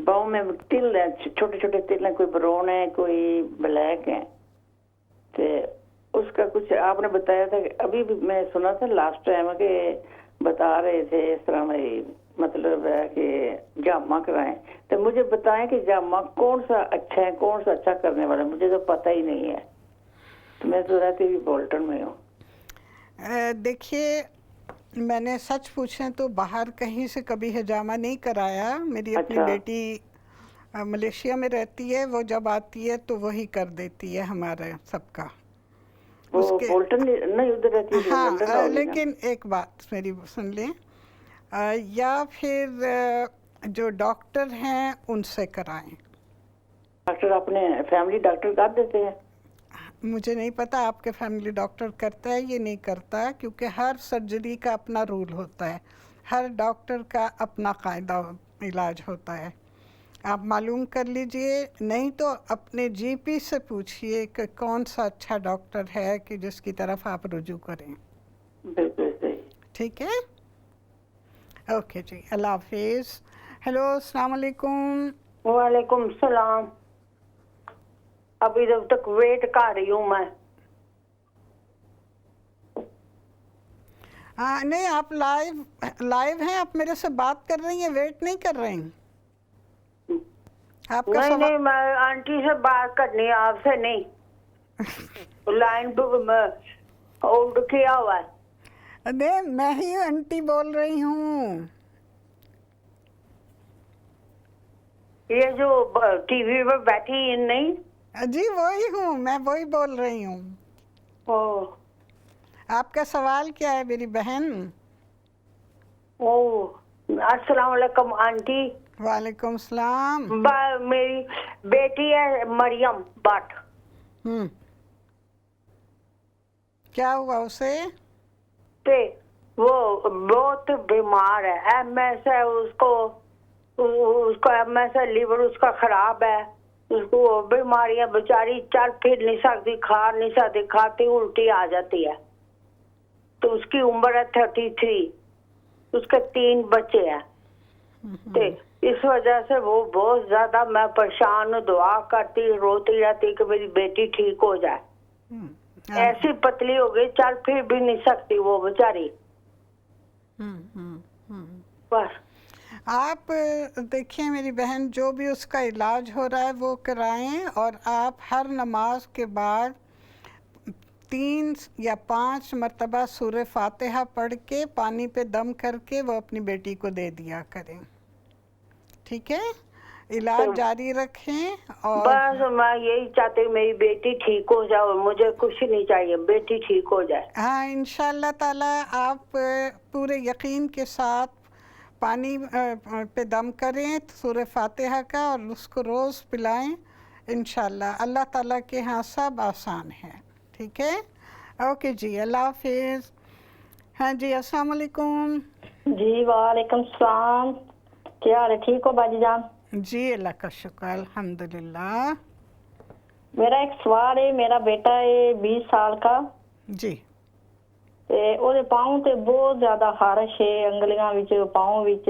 باؤں میں تل ہے, چھوٹے چھوٹے تل ہیں, کوئی براؤن ہے کوئی بلیک ہے. تو اس کا کچھ آپ نے بتایا تھا, ابھی بھی میں سنا تھا لاسٹ ٹائم کہ بتا رہے تھے اس طرح میں, مطلب ہے کہ جامع کرائیں. تو مجھے بتائیں کہ جامع کون سا اچھا ہے, کون سا اچھا کرنے والا ہے, مجھے تو پتہ ہی نہیں ہے. تو میں تو رہتی بھی بولٹن میں ہوں. دیکھیے میں نے سچ پوچھیں تو باہر کہیں سے کبھی حجامہ نہیں کرایا. میری اپنی اچھا. بیٹی ملیشیا میں رہتی ہے, وہ جب آتی ہے تو وہی کر دیتی ہے ہمارے سب کا. وہ بولٹن نہیں ادھر رہتی ہے, لندن ہاں ہوگی نا. لیکن ایک بات میری سن لیں, یا پھر جو ڈاکٹر ہیں ان سے کرائیں. ڈاکٹر اپنے فیملی ڈاکٹر کر دیتے ہیں. مجھے نہیں پتا آپ کے فیملی ڈاکٹر کرتا ہے یہ نہیں کرتا, کیونکہ ہر سرجری کا اپنا رول ہوتا ہے, ہر ڈاکٹر کا اپنا قاعدہ علاج ہوتا ہے. آپ معلوم کر لیجئے, نہیں تو اپنے جی پی سے پوچھئے کہ کون سا اچھا ڈاکٹر ہے کہ جس کی طرف آپ رجوع کریں. بالکل صحیح. ٹھیک ہے, اوکے جی, اللہ حافظ. ہیلو السلام علیکم. وعلیکم السلام. ابھی جب تک ویٹ کر رہی ہوں میں. نہیں آپ لائیو ہیں, آپ میرے سے بات کر رہی ہیں, ویٹ نہیں کر رہی ہیں. آپ کا نہیں نہیں, میں آنٹی سے بات کرنی ہے, آپ سے نہیں. لائن ہولڈ کیا ہوا ہے. نہیں میں ہی آنٹی بول رہی ہوں. یہ جو ٹی وی پہ بیٹھی نہیں, جی وہی ہوں, میں وہی بول رہی ہوں. او آپ کا سوال کیا ہے میری بہن؟ او السلام علیکم آنٹی. وعلیکم السلام. میری بیٹی ہے مریم بٹ. کیا ہوا اسے؟ وہ بہت بیمار ہے, ایم ایس ہے اس کو ایم ایس ہے, لیور اس کا خراب ہے, اس کو بیماریاں, بیچاری چل پھر نہیں سکتی, کھا نہیں سکتی, کھاتی الٹی آ جاتی ہے. تو اس کی عمر ہے 33, اس کے 3 بچے ہیں. اس وجہ سے وہ بہت زیادہ, میں پریشان ہوں, دعا کرتی روتی رہتی کہ میری بیٹی ٹھیک ہو جائے. ایسی پتلی ہو گئی, چل پھر بھی نہیں سکتی وہ بیچاری. بس آپ دیکھیں میری بہن, جو بھی اس کا علاج ہو رہا ہے وہ کرائیں, اور آپ ہر نماز کے بعد 3 یا 5 مرتبہ سورہ فاتحہ پڑھ کے پانی پہ دم کر کے وہ اپنی بیٹی کو دے دیا کریں. ٹھیک ہے, علاج جاری رکھیں. اور بس میں یہی چاہتی ہوں میری بیٹی ٹھیک ہو جائے, مجھے کچھ نہیں چاہیے, بیٹی ٹھیک ہو جائے. ہاں انشاءاللہ تعالی آپ پورے یقین کے ساتھ پانی پہ دم کریں سورہ فاتحہ کا, اور اس کو روز پلائیں. انشاءاللہ اللہ تعالیٰ کے ہاں سب آسان ہے. ٹھیک ہے, اوکے جی, اللہ حافظ. ہاں جی السلام علیکم. جی وعلیکم السلام. کیا حال ہے, ٹھیک ہو باجی جان؟ جی اللہ کا شکر, الحمدللہ. میرا ایک سوال ہے, میرا بیٹا ہے 20 سال کا, جی ਉਹਦੇ ਪਾਉਂ ਤੇ ਬਹੁਤ ਜ਼ਿਆਦਾ ਖਾਰਸ਼ ਹੈ, ਅੰਗਲੀਆਂ ਵਿੱਚ, ਪਾਉਂ ਵਿੱਚ.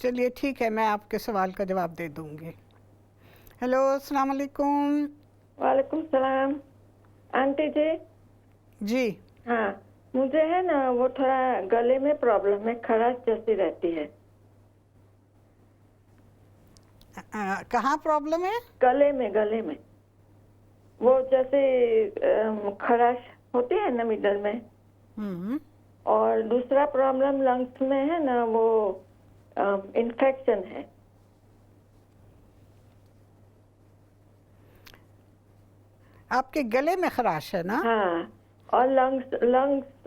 چلیے ٹھیک ہے, میں آپ کے سوال کا جواب دے دوں گی. ہیلو السلام علیکم. وعلیکم السلام. آنٹی جی. جی ہاں, مجھے ہے نا وہ تھوڑا گلے میں پرابلم ہے, خراش جیسی رہتی ہے. کہاں پرابلم ہے؟ گلے میں وہ جیسے خراش ہوتی ہے نا مڈل میں. اور دوسرا پرابلم لنگس میں ہے نا, وہ انفیکشن ہے. آپ کے گلے میں خراش ہے نا؟ ہاں, اور لنگس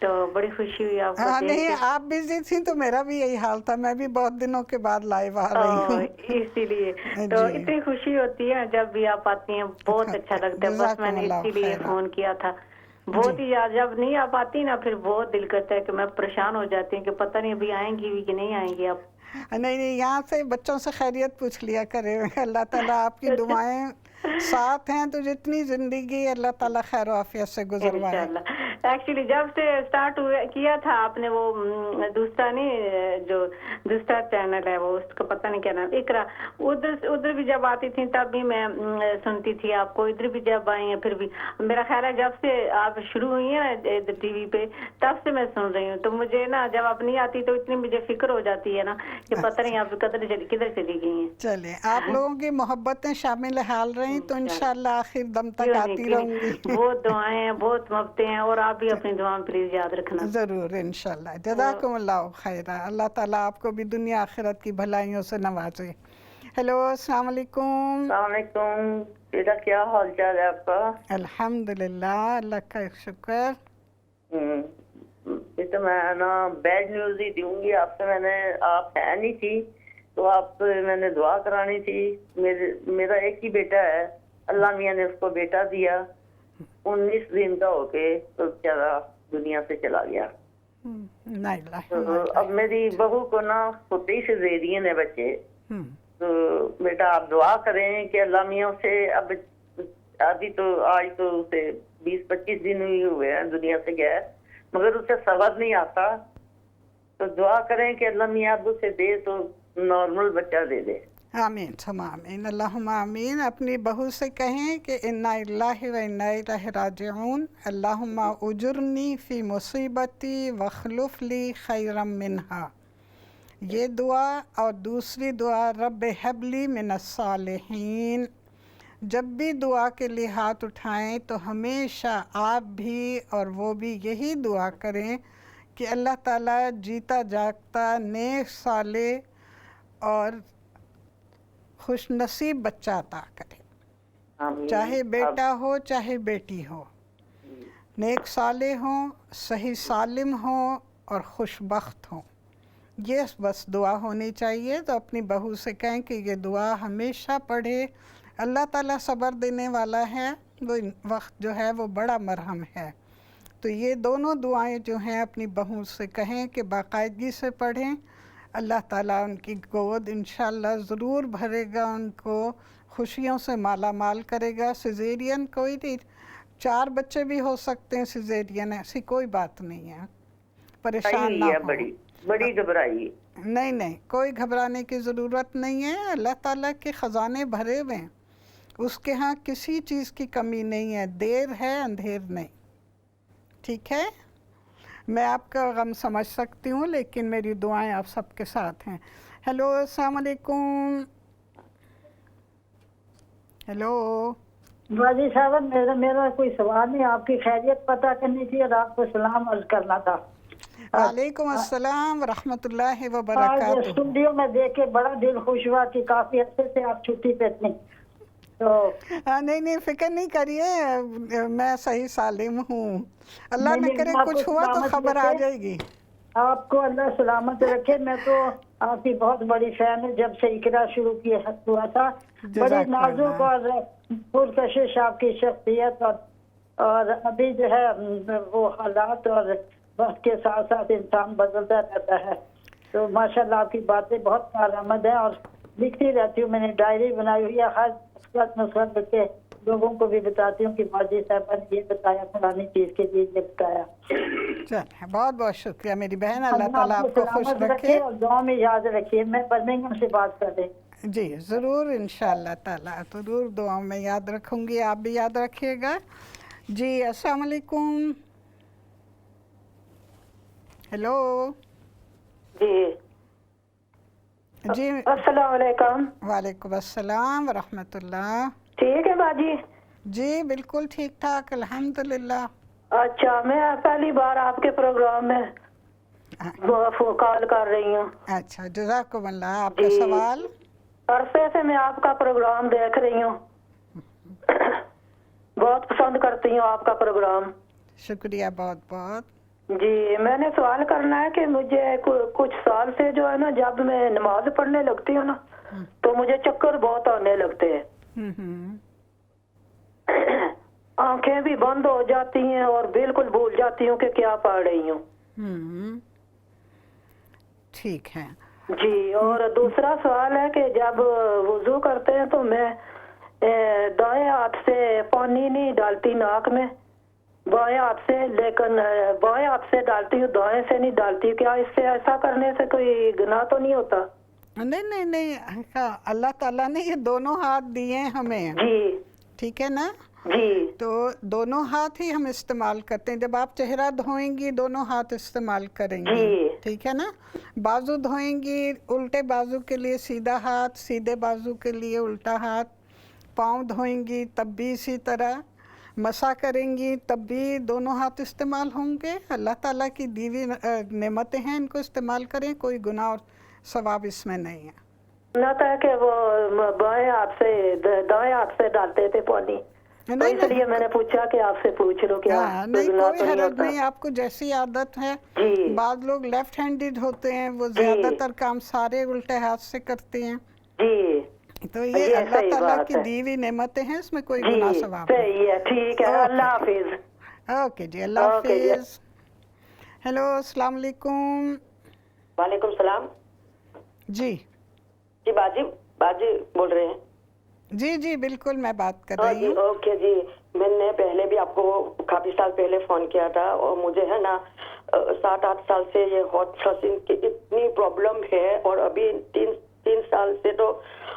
تو بڑی خوشی ہوئی آپ کو ہاں دیکھ نہیں کے۔ آپ بزی تھیں تو میرا بھی یہی حال تھا، میں بھی بہت دنوں کے بعد لائیو آ رہی ہوں۔ اسی لیے تو جی اتنی خوشی ہوتی ہے جب بھی آپ آتی ہیں، بہت اچھا لگتا ہے۔ بس میں جزاکم نے اللہ اسی لیے خیرا۔ فون کیا تھا۔ بہت ہی یاد، جب نہیں آ پاتی نا پھر بہت دل کرتا ہے کہ میں پریشان ہو جاتی ہوں کہ پتہ نہیں ابھی آئیں گی بھی کہ نہیں آئیں گی آپ۔ نہیں نہیں، یہاں سے بچوں سے خیریت پوچھ لیا کرے، اللہ تعالیٰ آپ کی دعائیں ساتھ ہیں تو جتنی زندگی اللہ تعالیٰ خیر و عافیت سے گزروائے۔ انشاءاللہ۔ ایکچولی جب سے اسٹارٹ کیا تھا آپ نے وہ دوسرا نہیں، جو دوسرا چینل ہے وہ اس کا پتہ نہیں کیا نام، اقرا، ادھر بھی جب آتی تھی تب بھی میں سنتی تھی آپ کو، ادھر بھی جب آئی ہیں پھر بھی۔ میرا خیال ہے جب سے آپ شروع ہوئی ہیں نا ادھر ٹی وی پہ تب سے میں سن رہی ہوں، تو مجھے نا جب آپ نہیں آتی تو اتنی مجھے فکر ہو جاتی ہے نا کہ پتہ نہیں آپ کدھر چلی گئی ہیں۔ چلیں آپ لوگوں کی محبتیں شامل حال رہیں تو انشاءاللہ آخر دم تک آتی رہوں گی۔ بہت دعائیں ہیں، بہت محبتیں ہیں، اور آپ بھی اپنی دعا میں پلیز یاد رکھنا۔ ضرور انشاءاللہ، جزاکم اللہ خیرہ، اللہ تعالیٰ آپ کو بھی دنیا آخرت کی بھلائیوں سے نوازے۔ ہیلو السلام علیکم۔ السلام علیکم بیٹا، کیا حال چال ہے آپ کا؟ الحمدللہ، اللہ کا شکر۔ بیٹا میں نا بیڈ نیوز ہی دوں گی آپ سے، میں نے آپ ہے نہیں تھی تو آپ میں نے دعا کرانی تھی۔ میرا ایک ہی بیٹا ہے، اللہ میاں نے اس کو بیٹا دیا، 19 دن کا ہو کے تو بیچارہ دنیا سے چلا گیا۔ اب میری بہو کو نا ہوتے ہی سیزیرین ہے بچے، تو بیٹا آپ دعا کریں کہ اللہ میاں سے ابھی تو آج تو اسے 20-25 دن ہی ہوئے ہیں دنیا سے گیا، مگر اسے صبر نہیں آتا، تو دعا کریں کہ اللہ میاں اب اسے دے تو نارمل بچہ دے دے۔ آمین ثم آمین، اللہم آمین۔ اپنی بہو سے کہیں کہ انا اللہ و انا الیہ راجعون، اللہم اجرنی فی مصیبتی واخلف لی خیرا منہا، یہ دعا۔ اور دوسری دعا رب ہب لی من الصالحین۔ جب بھی دعا کے لیے ہاتھ اٹھائیں تو ہمیشہ آپ بھی اور وہ بھی یہی دعا کریں کہ اللہ تعالیٰ جیتا جاگتا نیک صالح اور خوش نصیب بچہ عطا کرے، چاہے بیٹا ہو چاہے بیٹی ہو، نیک صالح ہوں، صحیح سالم ہوں اور خوش بخت ہوں، یہ بس دعا ہونی چاہیے۔ تو اپنی بہو سے کہیں کہ یہ دعا ہمیشہ پڑھے، اللہ تعالیٰ صبر دینے والا ہے، وہ وقت جو ہے وہ بڑا مرہم ہے۔ تو یہ دونوں دعائیں جو ہیں اپنی بہو سے کہیں کہ باقاعدگی سے پڑھیں، اللہ تعالیٰ ان کی گود انشاءاللہ ضرور بھرے گا، ان کو خوشیوں سے مالا مال کرے گا۔ سیزیرین کوئی نہیں، 4 بچے بھی ہو سکتے ہیں سیزیرین، ایسی کوئی بات نہیں ہے، پریشان نہ ہو۔ بڑی گھبرائی؟ نہیں، کوئی گھبرانے کی ضرورت نہیں ہے، اللہ تعالیٰ کے خزانے بھرے ہوئے ہیں، اس کے ہاں کسی چیز کی کمی نہیں ہے، دیر ہے اندھیر نہیں، ٹھیک ہے؟ میں آپ کا غم سمجھ سکتی ہوں لیکن میری دعائیں آپ سب کے ساتھ ہیں۔ ہیلو السلام علیکم۔ ہیلو باجی صاحب، میرا کوئی سوال نہیں، آپ کی خیریت پتہ کرنی تھی اور آپ کو سلام عرض کرنا تھا۔ وعلیکم السلام ورحمۃ اللہ آج وبرکاتہ۔ اسٹوڈیو میں دیکھ کے بڑا دل خوش ہوا کہ کافی عرصے سے آپ چھٹی پہ تھیں، تو نہیں فکر نہیں کریے، میں صحیح سالم ہوں، اللہ نہ کرے کچھ ہوا تو خبر آ جائے گی۔ آپ کو اللہ سلامت رکھے۔ میں تو آپ کی بہت بڑی فین ہوں، جب سے اقرا شروع کیا ہوا تھا، بڑی نازک اور پرکشش آپ کی شخصیت، اور ابھی جو ہے وہ حالات اور وقت کے ساتھ ساتھ انسان بدلتا رہتا ہے، تو ماشاءاللہ آپ کی باتیں بہت کارآمد ہیں، اور لکھتی رہتی ہوں، میں نے ڈائری بنائی ہوئی ہے، ہر نسخت لکھ کے لوگوں کو بھی بتاتی ہوں کہ باجی صاحبہ نے یہ بتایا، فلانی چیز کے لیے یہ بتایا۔ چلیں بہت بہت شکریہ میری بہن، اللہ تعالیٰ آپ کو خوش رکھے اور دعا میں یاد رکھیے۔ میں برمنگھم سے بات کر رہی ہوں۔ جی ضرور انشاءاللہ تعالیٰ، ضرور دعاؤں میں یاد رکھوں گی، آپ بھی یاد رکھیے گا۔ جی السلام علیکم۔ ہیلو جی السلام علیکم۔ وعلیکم السلام ورحمۃ اللہ۔ ٹھیک ہے باجی؟ جی بالکل ٹھیک ٹھاک الحمدللہ۔ اچھا، میں پہلی بار آپ کے پروگرام میں کال کر رہی ہوں۔ اچھا جزاکم اللہ۔ آپ کا سوال؟ عرصے سے میں آپ کا پروگرام دیکھ رہی ہوں، بہت پسند کرتی ہوں آپ کا پروگرام۔ شکریہ بہت بہت۔ جی میں نے سوال کرنا ہے کہ مجھے کچھ سال سے جو ہے نا جب میں نماز پڑھنے لگتی ہوں نا تو مجھے چکر بہت آنے لگتے ہیں، آنکھیں بھی بند ہو جاتی ہیں اور بالکل بھول جاتی ہوں کہ کیا پڑھ رہی ہوں. ٹھیک ہے جی. اور دوسرا سوال ہے کہ جب وضو کرتے ہیں تو میں دائیں ہاتھ سے پانی نہیں ڈالتی ناک میں، بائیں ہاتھ سے، لیکن بائیں ہاتھ سے ڈالتی ہوں، دائیں سے نہیں ڈالتی. کیا اس سے ایسا کرنے سے کوئی گناہ تو نہیں ہوتا؟ نہیں، اللہ تعالیٰ نے یہ دونوں ہاتھ دیے ہیں ہمیں. جی ٹھیک ہے نا. جی. تو دونوں ہاتھ ہی ہم استعمال کرتے ہیں. جب آپ چہرہ دھوئیں گی دونوں ہاتھ استعمال کریں گی. جی. ٹھیک ہے نا. بازو دھوئیں گی الٹے بازو کے لیے سیدھا ہاتھ، سیدھے بازو کے لیے الٹا ہاتھ. پاؤں دھوئیں گی تب بھی اسی طرح. مسا کریں گی تب بھی دونوں ہاتھ استعمال ہوں گے. اللہ تعالیٰ کی دی ہوئی نعمتیں ہیں، ان کو استعمال کریں. کوئی گناہ اور ثواب اس میں نہیں ہے. نہ تھا کہ وہ بائیں ہاتھ سے دائیں ہاتھ سے ڈالتے تھے پانی، تو اس لیے میں نے پوچھا کہ آپ سے پوچھ لو کیا نہیں کوئی حرج نہیں. آپ کو جیسی عادت ہے. بعض لوگ لیفٹ ہینڈڈ ہوتے ہیں، وہ زیادہ تر کام سارے الٹے ہاتھ سے کرتے ہیں. جی. تو یہ اللہ تعالیٰ کی دی ہوئی نعمتیں ہیں، اس میں کوئی گناہ ثواب نہیں. صحیح ہے. ٹھیک ہے. اللہ حافظ. اوکے جی، اللہ حافظ. ہیلو السلام علیکم. وعلیکم السلام. جی باجی بول رہے ہیں؟ جی بالکل میں بات کر رہی ہوں. اوکے جی. میں نے پہلے بھی آپ کو کافی سال پہلے فون کیا تھا، اور مجھے ہے نا 7-8 سال سے یہ ہاٹ فلشنگ کی اتنی پرابلم ہے، اور ابھی 3 سال سے تو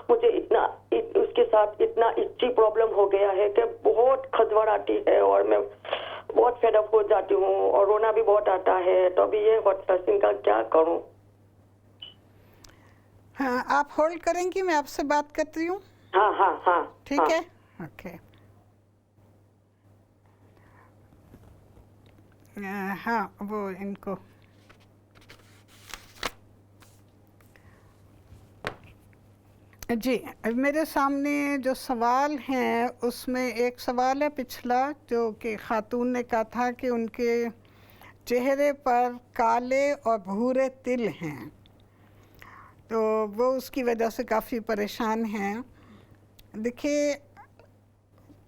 مجھے اتنا اس کے ساتھ اتنا اچھی پرابلم ہو گیا ہے کہ بہت کھجوڑ آتی ہے اور میں بہت فیڈ اپ ہو جاتی ہوں اور رونا بھی بہت آتا ہے. تو ابھی یہ ہاٹ فلشنگ کا کیا کروں؟ ہاں آپ ہولڈ کریں گی، میں آپ سے بات کرتی ہوں. ہاں ٹھیک ہے. اوکے. ہاں وہ ان کو جی میرے سامنے جو سوال ہیں اس میں ایک سوال ہے پچھلا، جو کہ خاتون نے کہا تھا کہ ان کے چہرے پر کالے اور بھورے تل ہیں، تو وہ اس کی وجہ سے کافی پریشان ہیں. دیکھیے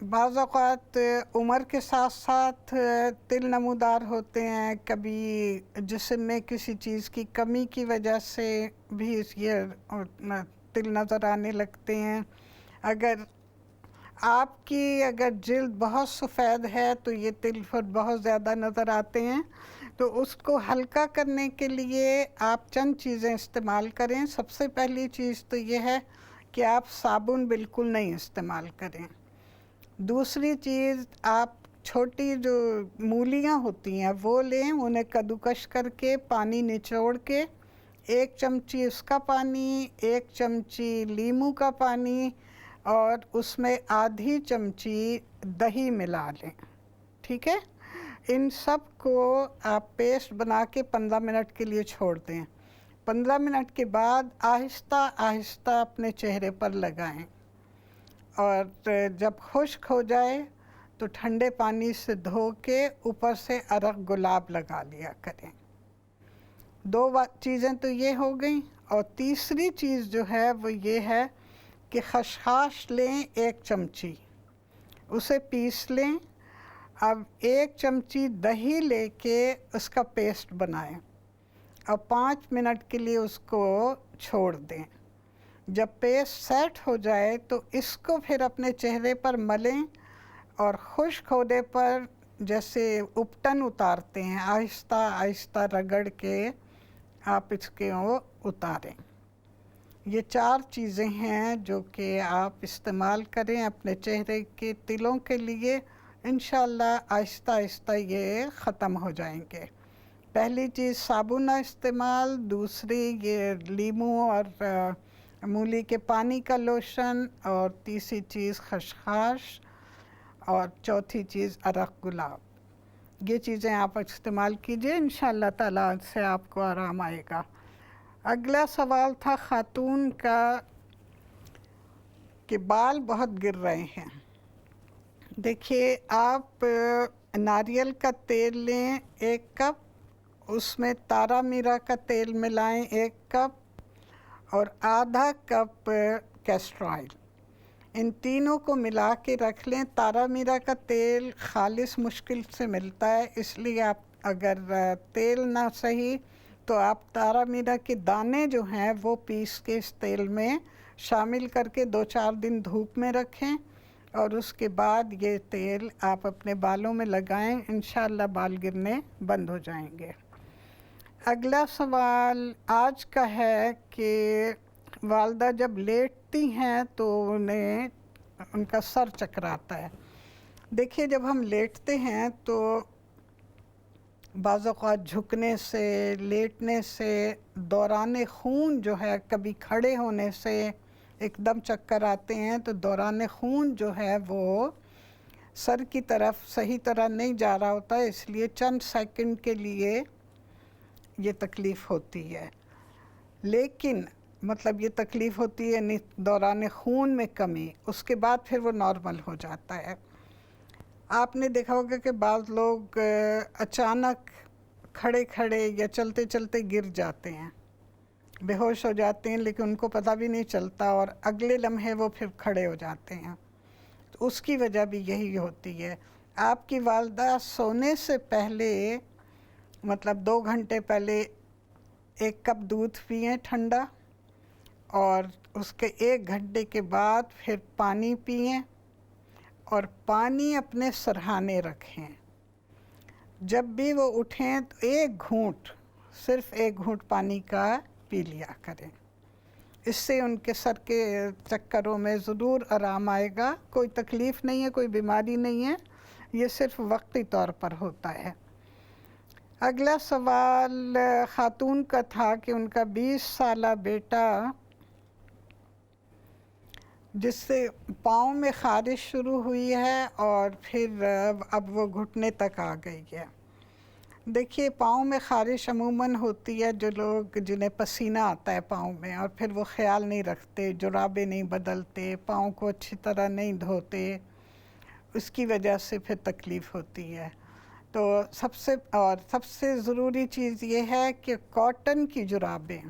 بعض اوقات عمر کے ساتھ ساتھ تل نمودار ہوتے ہیں، کبھی جسم میں کسی چیز کی کمی کی وجہ سے بھی یہ تل نظر آنے لگتے ہیں. اگر آپ کی جلد بہت سفید ہے تو یہ تل بہت زیادہ نظر آتے ہیں. تو اس کو ہلکا کرنے کے لیے آپ چند چیزیں استعمال کریں. سب سے پہلی چیز تو یہ ہے کہ آپ صابن بالکل نہیں استعمال کریں. دوسری چیز، آپ چھوٹی جو مولیاں ہوتی ہیں وہ لیں، انہیں کدوکش کر کے پانی نچوڑ کے 1 چمچی اس کا پانی، 1 چمچی لیموں کا پانی اور اس میں آدھی چمچی دہی ملا لیں. ٹھیک ہے. ان سب کو آپ پیسٹ بنا کے 15 منٹ کے لیے چھوڑ دیں. 15 منٹ کے بعد آہستہ آہستہ اپنے چہرے پر لگائیں، اور جب خشک ہو جائے تو ٹھنڈے پانی سے دھو کے اوپر سے عرق گلاب لگا لیا کریں. 2 چیزیں تو یہ ہو گئیں. اور تیسری چیز جو ہے وہ یہ ہے کہ خشخاش لیں 1 چمچی، اسے پیس لیں. اب 1 چمچی دہی لے کے اس کا پیسٹ بنائیں اور 5 منٹ کے لیے اس کو چھوڑ دیں. جب پیسٹ سیٹ ہو جائے تو اس کو پھر اپنے چہرے پر ملیں، اور خشک ہونے پر جیسے اپٹن اتارتے ہیں آہستہ آہستہ رگڑ کے آپ اس کے اتاریں. یہ 4 چیزیں ہیں جو کہ آپ استعمال کریں اپنے چہرے کے تلوں کے لیے. انشاءاللہ آہستہ آہستہ یہ ختم ہو جائیں گے. پہلی چیز صابن استعمال، دوسری یہ لیموں اور مولی کے پانی کا لوشن، اور تیسری چیز خشخاش، اور چوتھی چیز عرق گلاب. یہ چیزیں آپ استعمال کیجئے، انشاءاللہ تعالیٰ سے آپ کو آرام آئے گا. اگلا سوال تھا خاتون کا کہ بال بہت گر رہے ہیں. دیکھیے آپ ناریل کا تیل لیں 1 کپ، اس میں تارا میرا کا تیل ملائیں 1 کپ اور آدھا کپ کیسٹر آئل، ان تینوں کو ملا کے رکھ لیں۔ تارا میرا کا تیل خالص مشکل سے ملتا ہے، اس لیے آپ اگر تیل نہ صحیح تو آپ تارا میرا کے دانے جو ہیں وہ پیس کے اس تیل میں شامل کر کے 2-4 دن دھوپ میں رکھیں، اور اس کے بعد یہ تیل آپ اپنے بالوں میں لگائیں، انشاءاللہ بال گرنے بند ہو جائیں گے۔ اگلا سوال آج کا ہے کہ والدہ جب لیٹتی ہیں تو ان کا سر چکراتا ہے۔ دیکھیے جب ہم لیٹتے ہیں تو بعض اوقات جھکنے سے، لیٹنے سے، دوران خون جو ہے، کبھی کھڑے ہونے سے ایک دم چکر آتے ہیں، تو دوران خون جو ہے وہ سر کی طرف صحیح طرح نہیں جا رہا ہوتا ہے، اس لیے چند سیکنڈ کے لیے یہ تکلیف ہوتی ہے۔ لیکن مطلب یہ تکلیف ہوتی ہے دوران خون میں کمی، اس کے بعد پھر وہ نارمل ہو جاتا ہے۔ آپ نے دیکھا ہوگا کہ بعض لوگ اچانک کھڑے کھڑے یا چلتے چلتے گر جاتے ہیں، بے ہوش ہو جاتے ہیں، لیکن ان کو پتہ بھی نہیں چلتا اور اگلے لمحے وہ پھر کھڑے ہو جاتے ہیں، تو اس کی وجہ بھی یہی ہوتی ہے۔ آپ کی والدہ سونے سے پہلے مطلب 2 گھنٹے پہلے 1 کپ دودھ پئیں ٹھنڈا، اور اس کے 1 گھنٹے کے بعد پھر پانی پئیں، اور پانی اپنے سرہانے رکھیں۔ جب بھی وہ اٹھیں تو 1 گھونٹ، صرف 1 گھونٹ پانی کا پی لیا کریں، اس سے ان کے سر کے چکروں میں ضرور آرام آئے گا۔ کوئی تکلیف نہیں ہے، کوئی بیماری نہیں ہے، یہ صرف وقتی طور پر ہوتا ہے۔ اگلا سوال خاتون کا تھا کہ ان کا 20 سالہ بیٹا جس سے پاؤں میں خارش شروع ہوئی ہے اور پھر اب وہ گھٹنے تک آ گئی ہے۔ دیکھیے پاؤں میں خارش عموماً ہوتی ہے جو لوگ جنہیں پسینہ آتا ہے پاؤں میں، اور پھر وہ خیال نہیں رکھتے، جرابیں نہیں بدلتے، پاؤں کو اچھی طرح نہیں دھوتے، اس کی وجہ سے پھر تکلیف ہوتی ہے۔ تو سب سے ضروری چیز یہ ہے کہ کاٹن کی جرابیں،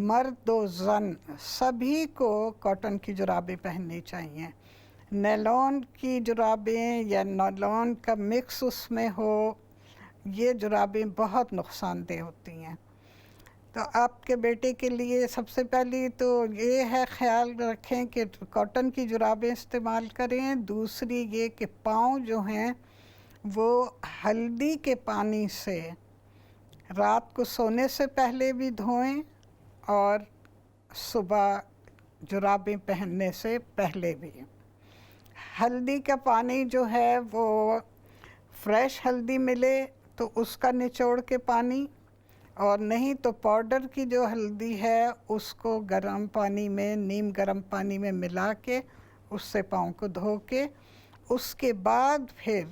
مرد و زن سبھی کو کاٹن کی جرابیں پہننی چاہیے۔ نیلون کی جرابیں یا نیلون کا مکس اس میں ہو، یہ جرابیں بہت نقصان دہ ہوتی ہیں۔ تو آپ کے بیٹے کے لیے سب سے پہلی تو یہ ہے خیال رکھیں کہ کاٹن کی جرابیں استعمال کریں۔ دوسری یہ کہ پاؤں جو ہیں وہ ہلدی کے پانی سے رات کو سونے سے پہلے بھی دھوئیں اور صبح جرابیں پہننے سے پہلے بھی۔ ہلدی کا پانی جو ہے وہ فریش ہلدی ملے تو اس کا نچوڑ کے پانی، اور نہیں تو پاؤڈر کی جو ہلدی ہے اس کو گرم پانی میں، نیم گرم پانی میں ملا کے اس سے پاؤں کو دھو کے، اس کے بعد پھر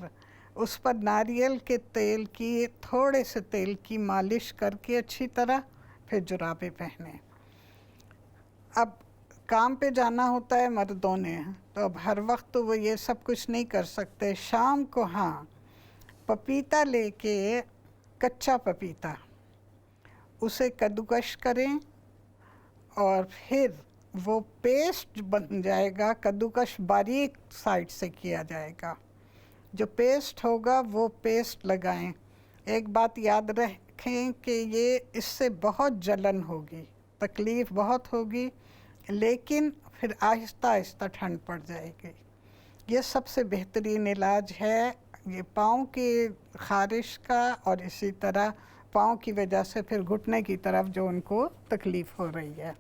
اس پر ناریل کے تیل کی تھوڑے سے تیل کی مالش کر کے اچھی طرح پھر جرابیں پہنیں۔ اب کام پہ جانا ہوتا ہے مردوں نے، تو اب ہر وقت تو وہ یہ سب کچھ نہیں کر سکتے۔ شام کو ہاں پپیتا لے کے، کچا پپیتا، اسے کدوکش کریں اور پھر وہ پیسٹ بن جائے گا، کدوکش باریک سائڈ سے کیا جائے گا، جو پیسٹ ہوگا وہ پیسٹ لگائیں۔ ایک بات یاد رکھیں کہ یہ اس سے بہت جلن ہوگی، تکلیف بہت ہوگی، لیکن پھر آہستہ آہستہ ٹھنڈ پڑ جائے گی۔ یہ سب سے بہترین علاج ہے یہ پاؤں کی خارش کا، اور اسی طرح پاؤں کی وجہ سے پھر گھٹنے کی طرف جو ان کو تکلیف ہو رہی ہے۔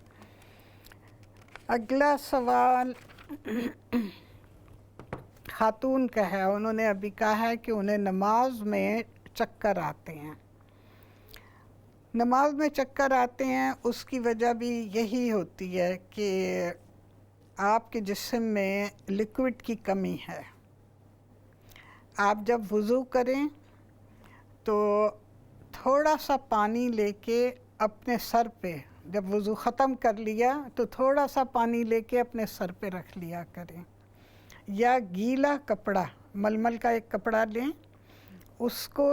اگلا سوال خاتون کا ہے، انہوں نے ابھی کہا ہے کہ انہیں نماز میں چکر آتے ہیں۔ نماز میں چکر آتے ہیں اس کی وجہ بھی یہی ہوتی ہے کہ آپ کے جسم میں لیکوڈ کی کمی ہے۔ آپ جب وضو کریں تو تھوڑا سا پانی لے کے اپنے سر پہ، جب وضو ختم کر لیا تو تھوڑا سا پانی لے کے اپنے سر پہ رکھ لیا کریں، یا گیلا کپڑا، ململ کا ایک کپڑا لیں، اس کو